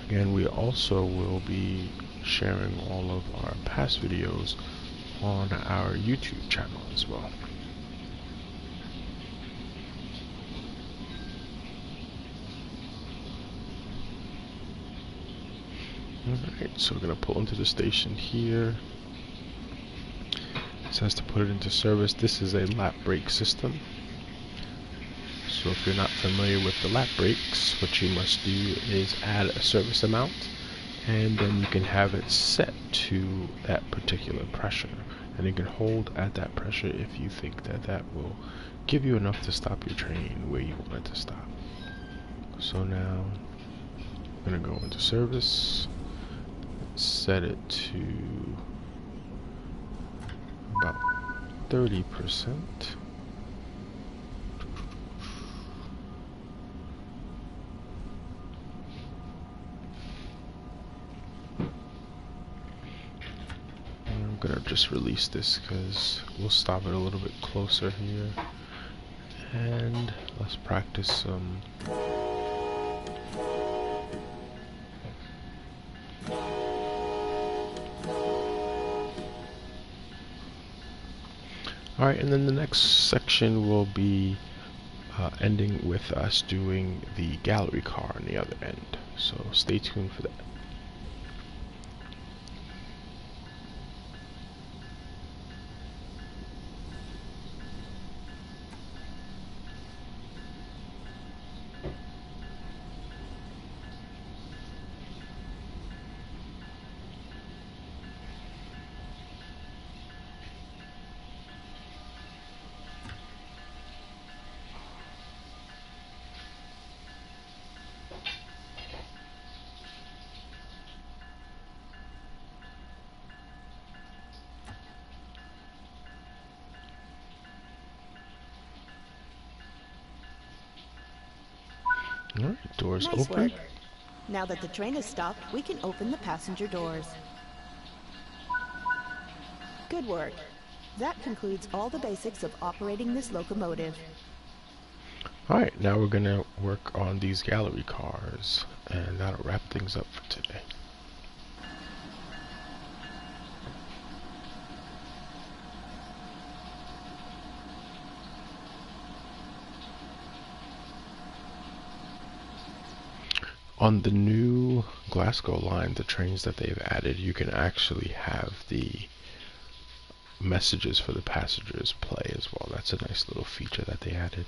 Again, we also will be sharing all of our past videos on our YouTube channel as well. Alright, so we're going to pull into the station here. It says to put it into service. This is a lap brake system. So if you're not familiar with the lap brakes, what you must do is add a service amount, and then you can have it set to that particular pressure. And you can hold at that pressure if you think that that will give you enough to stop your train where you want it to stop. So now I'm going to go into service. Set it to about 30%. just release this because we'll stop it a little bit closer here. And let's practice some. Alright, and then the next section will be ending with us doing the gallery car on the other end. So stay tuned for that. Alright, doors Nice open. work. Now that the train has stopped, we can open the passenger doors. Good work. That concludes all the basics of operating this locomotive. Alright, now we're going to work on these gallery cars, and that'll wrap things up for today. On the new Glasgow line, the trains that they've added, you can actually have the messages for the passengers play as well. That's a nice little feature that they added.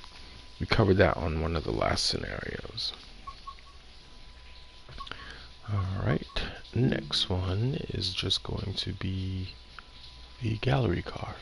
We covered that on one of the last scenarios. Alright, next one is just going to be the gallery car.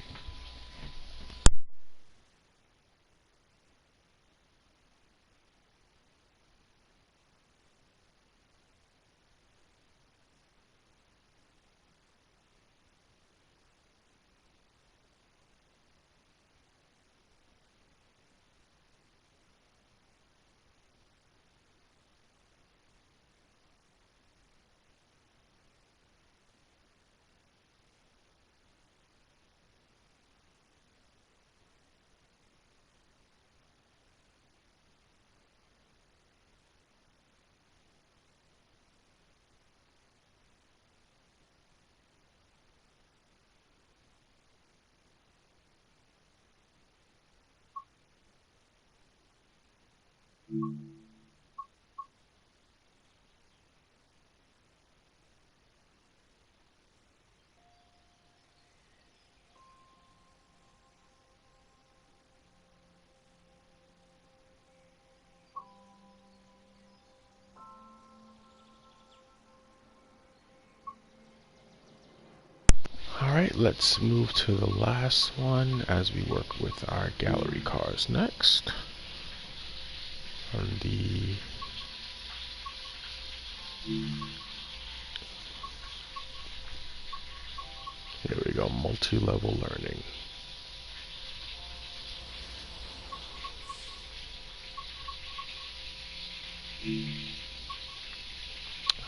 Alright, let's move to the last one as we work with our gallery cars next. On the here we go, multi-level learning.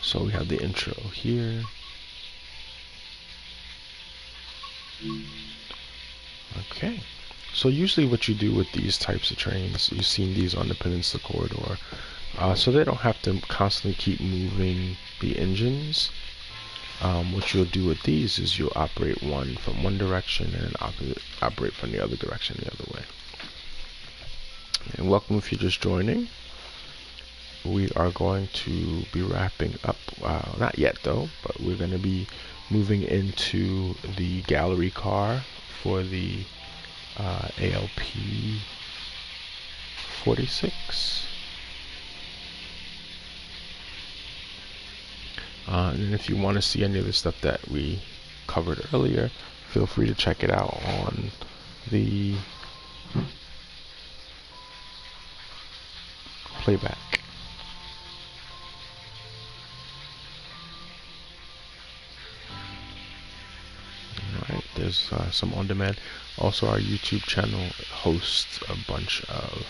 So we have the intro here. Okay, so usually what you do with these types of trains, you've seen these on the Peninsula Corridor, so they don't have to constantly keep moving the engines. What you'll do with these is you'll operate one from one direction and operate from the other direction the other way. And welcome if you're just joining. We are going to be wrapping up, not yet though, but we're going to be moving into the gallery car for the ALP 46. And then if you want to see any of the stuff that we covered earlier, feel free to check it out on the playback. Alright, there's some on demand. Also, our YouTube channel hosts a bunch of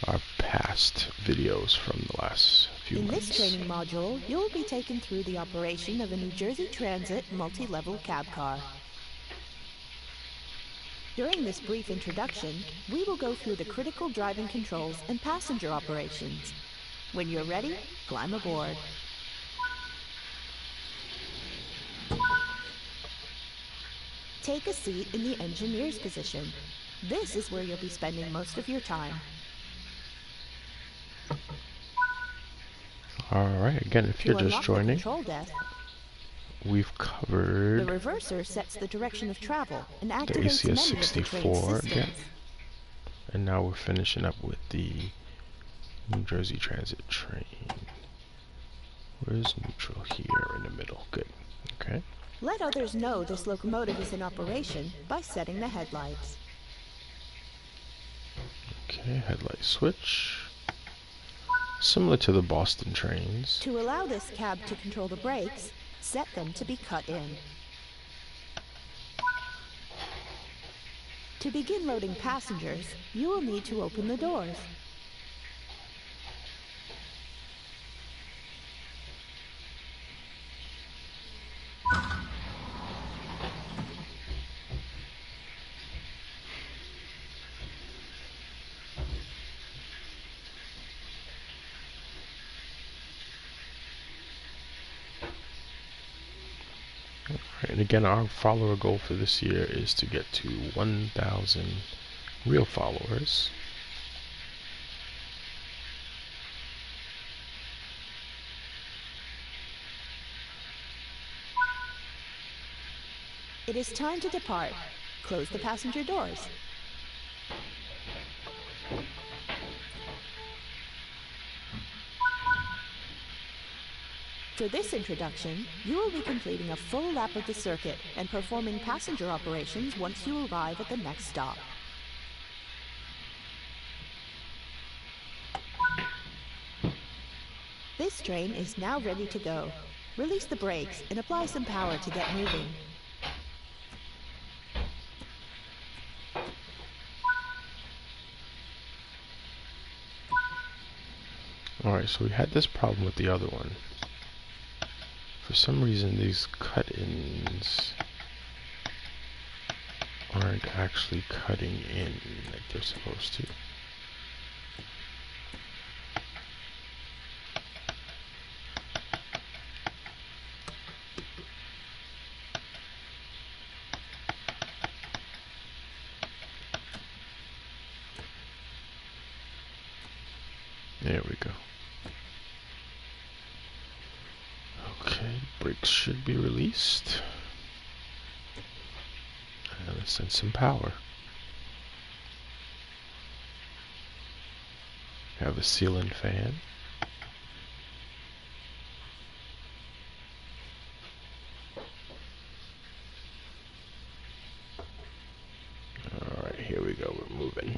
our past videos from the last few In months. this training module, you'll be taken through the operation of a New Jersey Transit multi-level cab car. During this brief introduction, we will go through the critical driving controls and passenger operations. When you're ready, climb aboard. Take a seat in the engineer's position. This is where you'll be spending most of your time. Alright, again, if you're just joining, Control desk, we've covered the reverser sets the direction of travel and the activates ACS many of the train's 64 systems. again. And now we're finishing up with the New Jersey Transit train. Where's neutral? Here in the middle. Good. Okay. Let others know this locomotive is in operation by setting the headlights. Okay, headlight switch. Similar to the Boston trains. To allow this cab to control the brakes, set them to be cut in. To begin loading passengers, you will need to open the doors. And again, our follower goal for this year is to get to 1,000 real followers. It is time to depart. Close the passenger doors. For this introduction, you will be completing a full lap of the circuit and performing passenger operations once you arrive at the next stop. This train is now ready to go. Release the brakes and apply some power to get moving. Alright, so we had this problem with the other one. For some reason, these cut-ins aren't actually cutting in like they're supposed to. There we go. Okay, brakes should be released. And let's send some power. We have a ceiling fan. Alright, here we go, we're moving.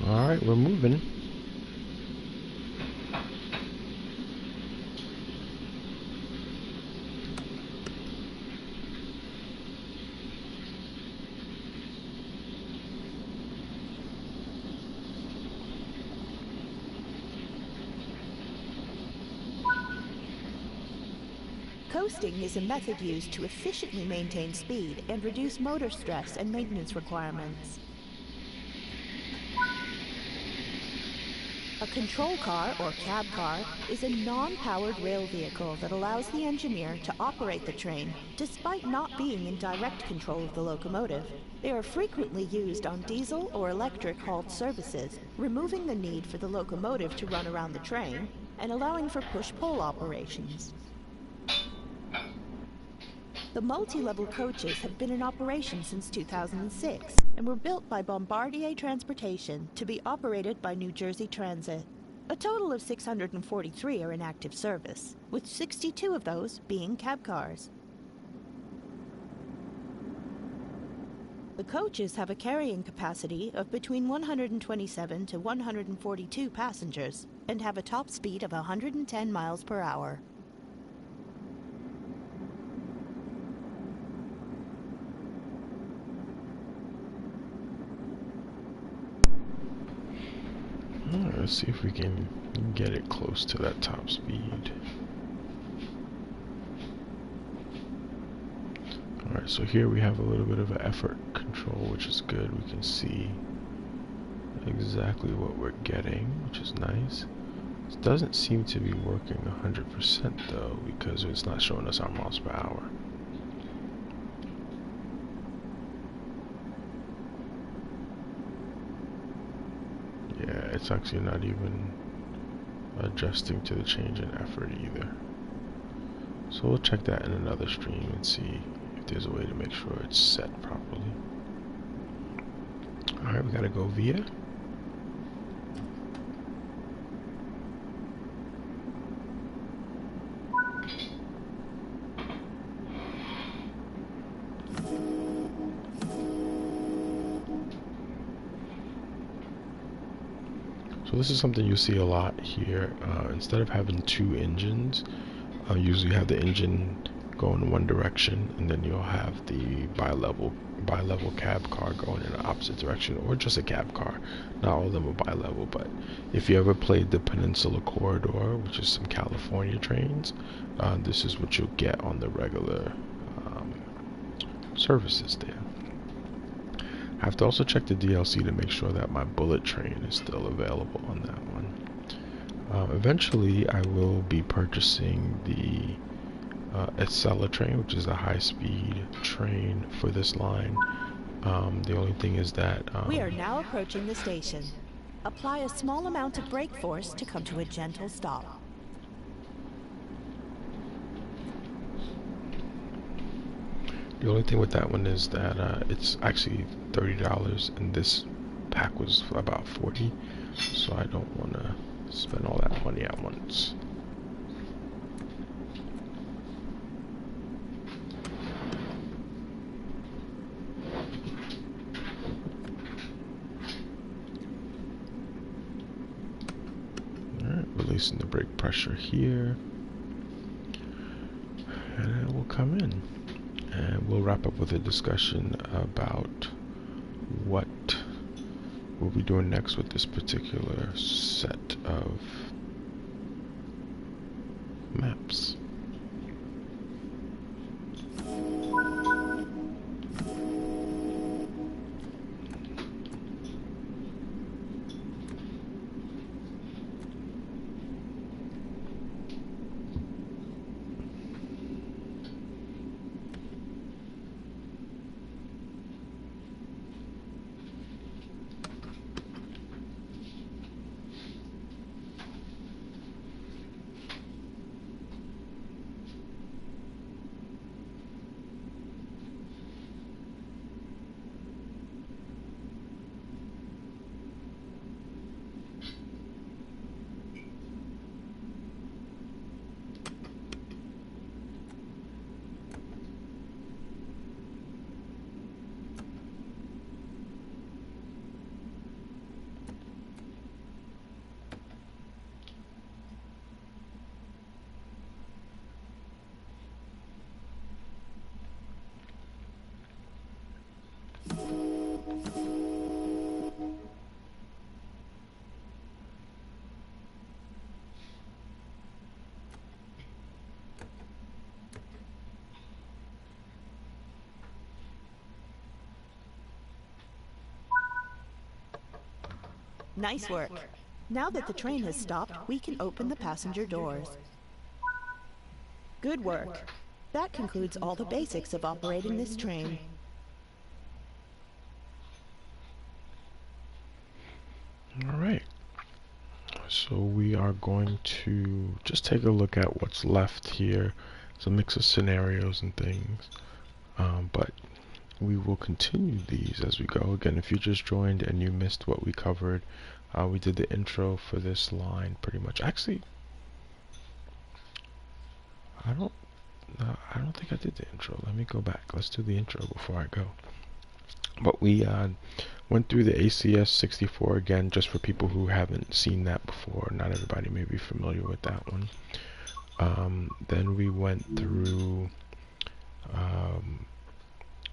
Alright, we're moving. Coasting is a method used to efficiently maintain speed and reduce motor stress and maintenance requirements. A control car, or cab car, is a non-powered rail vehicle that allows the engineer to operate the train despite not being in direct control of the locomotive. They are frequently used on diesel or electric hauled services, removing the need for the locomotive to run around the train and allowing for push-pull operations. The multi-level coaches have been in operation since 2006 and were built by Bombardier Transportation to be operated by New Jersey Transit. A total of 643 are in active service, with 62 of those being cab cars. The coaches have a carrying capacity of between 127 to 142 passengers and have a top speed of 110 miles per hour. Let's see if we can get it close to that top speed. Alright, so here we have a little bit of an effort control, which is good. We can see exactly what we're getting, which is nice. It doesn't seem to be working 100% though, because it's not showing us our miles per hour. Yeah, it's actually not even adjusting to the change in effort either. So we'll check that in another stream and see if there's a way to make sure it's set properly. Alright, we gotta go via. So this is something you see a lot here. Instead of having two engines, usually have the engine go in one direction, and then you'll have the bi-level cab car going in the opposite direction, or just a cab car. Not all of them are bi-level, but if you ever played the Peninsula Corridor, which is some California trains, this is what you'll get on the regular services there. I have to also check the DLC to make sure that my bullet train is still available on that one. Eventually, I will be purchasing the Acela train, which is a high-speed train for this line. The only thing is that we are now approaching the station. Apply a small amount of brake force to come to a gentle stop. The only thing with that one is that it's actually $30, and this pack was about $40, so I don't want to spend all that money at once. Alright, releasing the brake pressure here, and it will come in. And we'll wrap up with a discussion about what we'll be doing next with this particular set of maps. Nice work. Now that the train has stopped, we can open the passenger doors. Good work. That concludes all the basics of operating this train. Alright, so we are going to just take a look at what's left here. It's a mix of scenarios and things, but we will continue these as we go. Again, if you just joined and you missed what we covered, We did the intro for this line pretty much. Actually, I don't I don't think I did the intro. Let me go back. Let's do the intro before I go. But we went through the ACS 64 again, just for people who haven't seen that before. Not everybody may be familiar with that one. Then we went through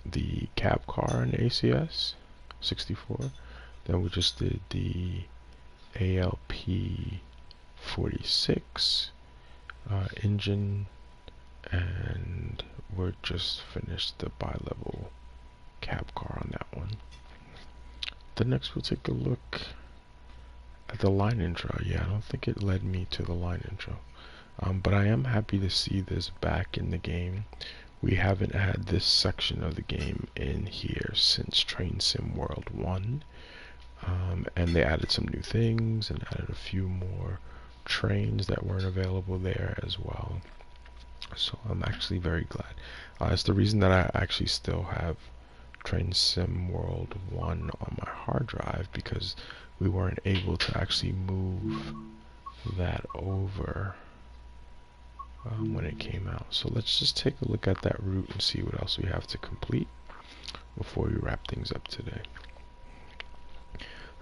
the cab car in ACS 64. Then we just did the ALP 46 engine, and we're just finished the bi-level cab car on that one. Then next we'll take a look at the line intro. Yeah, I don't think it led me to the line intro. But I am happy to see this back in the game. We haven't had this section of the game in here since Train Sim World 1. And they added some new things and added a few more trains that weren't available there as well. So I'm actually very glad. It's the reason that I actually still have Train Sim World 1 on my hard drive, because we weren't able to actually move that over when it came out. So let's just take a look at that route and see what else we have to complete before we wrap things up today.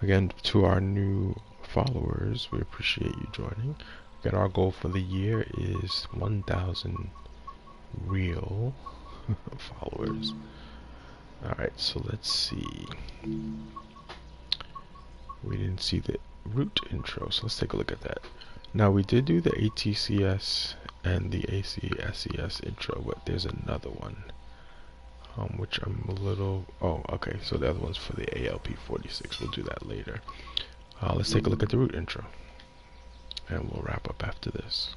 Again, to our new followers, we appreciate you joining. Again, our goal for the year is 1,000 real followers. Alright, so let's see. We didn't see the route intro, so let's take a look at that. Now, we did do the ATCS and the ACSES intro, but there's another one, which I'm a little... Oh, okay, so the other one's for the ALP 46. We'll do that later. Let's take a look at the route intro, and we'll wrap up after this.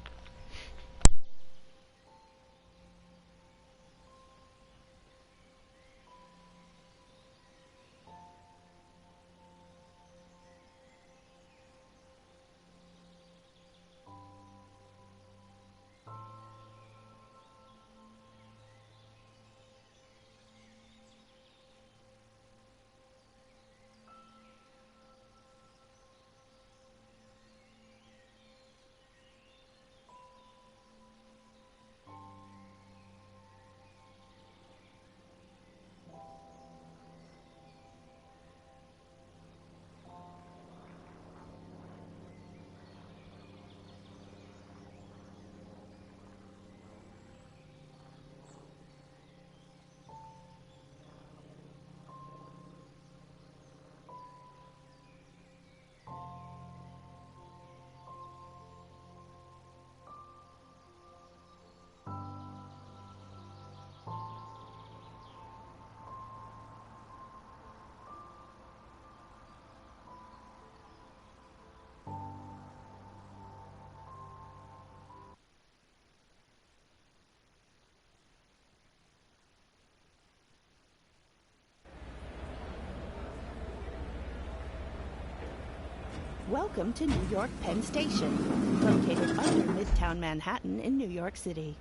Welcome to New York Penn Station, located under Midtown Manhattan in New York City.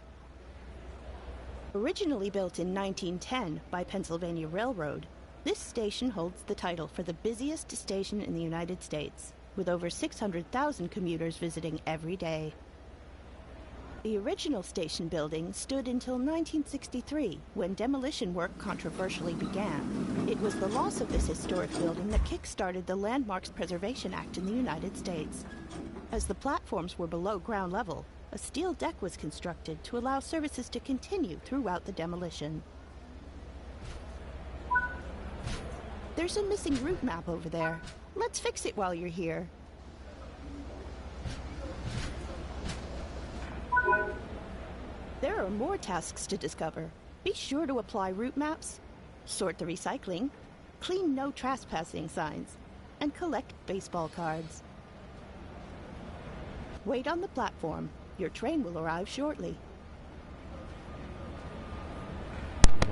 Originally built in 1910 by Pennsylvania Railroad, this station holds the title for the busiest station in the United States, with over 600,000 commuters visiting every day. The original station building stood until 1963, when demolition work controversially began. It was the loss of this historic building that kick-started the Landmarks Preservation Act in the United States. As the platforms were below ground level, a steel deck was constructed to allow services to continue throughout the demolition. There's a missing route map over there. Let's fix it while you're here. There are more tasks to discover. Be sure to apply route maps, sort the recycling, clean no trespassing signs, and collect baseball cards. Wait on the platform. Your train will arrive shortly.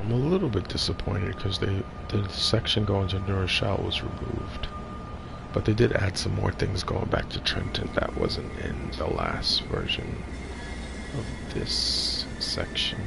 I'm a little bit disappointed because the section going to New Rochelle was removed. But they did add some more things going back to Trenton that wasn't in the last version of this section.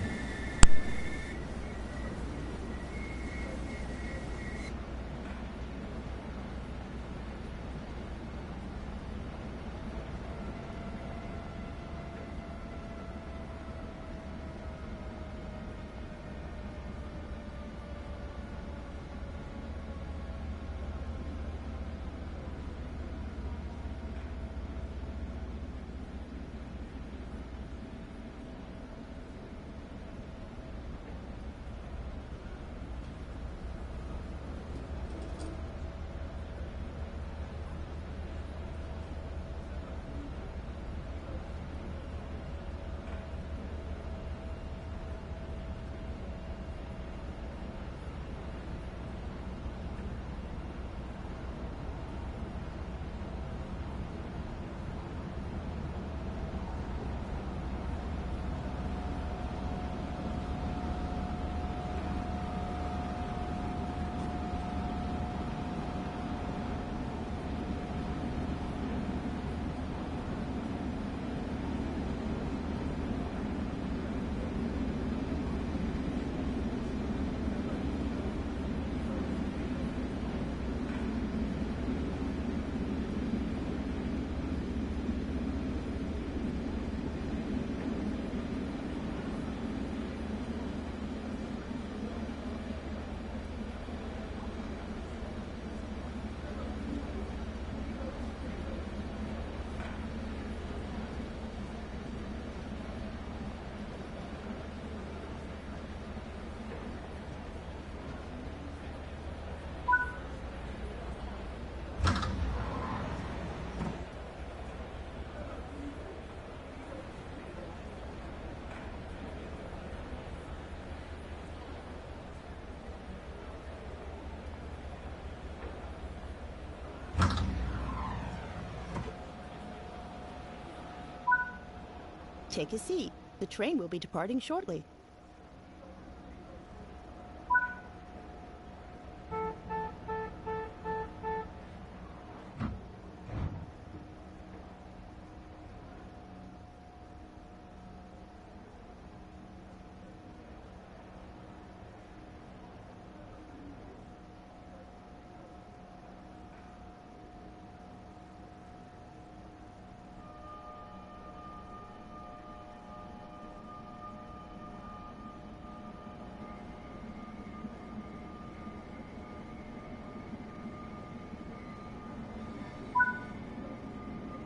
Take a seat. The train will be departing shortly.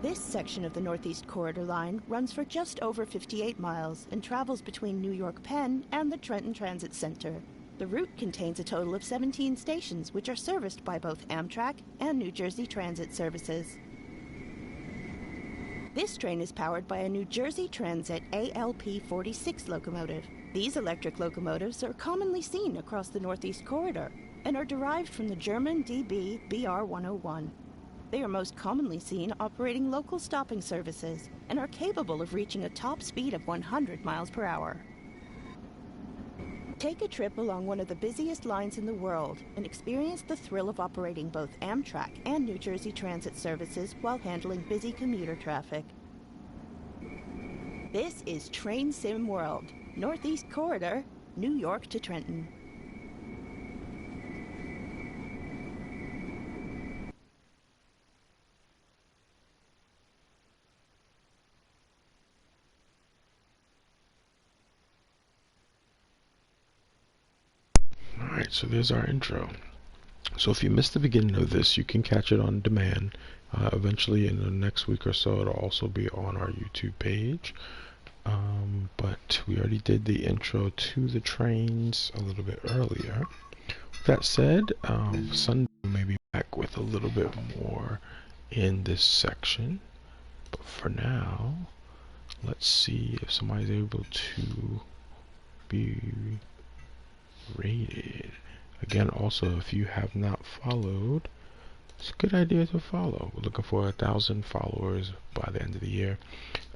This section of the Northeast Corridor line runs for just over 58 miles and travels between New York Penn and the Trenton Transit Center. The route contains a total of 17 stations, which are serviced by both Amtrak and New Jersey Transit services. This train is powered by a New Jersey Transit ALP 46 locomotive. These electric locomotives are commonly seen across the Northeast Corridor and are derived from the German DB BR 101. They are most commonly seen operating local stopping services and are capable of reaching a top speed of 100 miles per hour. Take a trip along one of the busiest lines in the world and experience the thrill of operating both Amtrak and New Jersey Transit services while handling busy commuter traffic. This is Train Sim World, Northeast Corridor, New York to Trenton. Alright, so there's our intro. So if you missed the beginning of this, you can catch it on demand. Eventually in the next week or so, it'll also be on our YouTube page. But we already did the intro to the trains a little bit earlier. With that said, Sunday we may be back with a little bit more in this section. But for now, let's see if somebody's able to be rated. Again, also, if you have not followed, it's a good idea to follow. We're looking for 1,000 followers by the end of the year.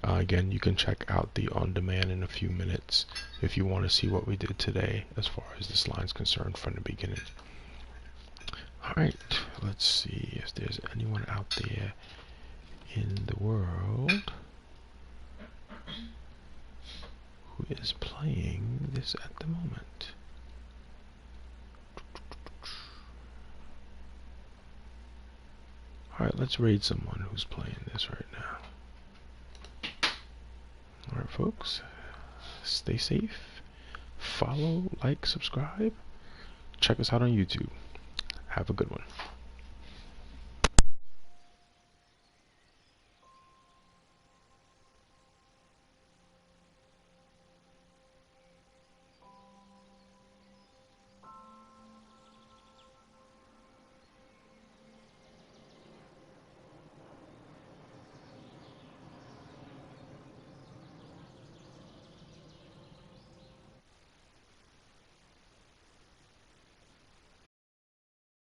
Again, you can check out the on demand in a few minutes if you want to see what we did today as far as this line's concerned from the beginning. Alright, let's see if there's anyone out there in the world who is playing this at the moment. Alright, let's raid someone who's playing this right now. Alright, folks, stay safe, follow, like, subscribe, check us out on YouTube. Have a good one.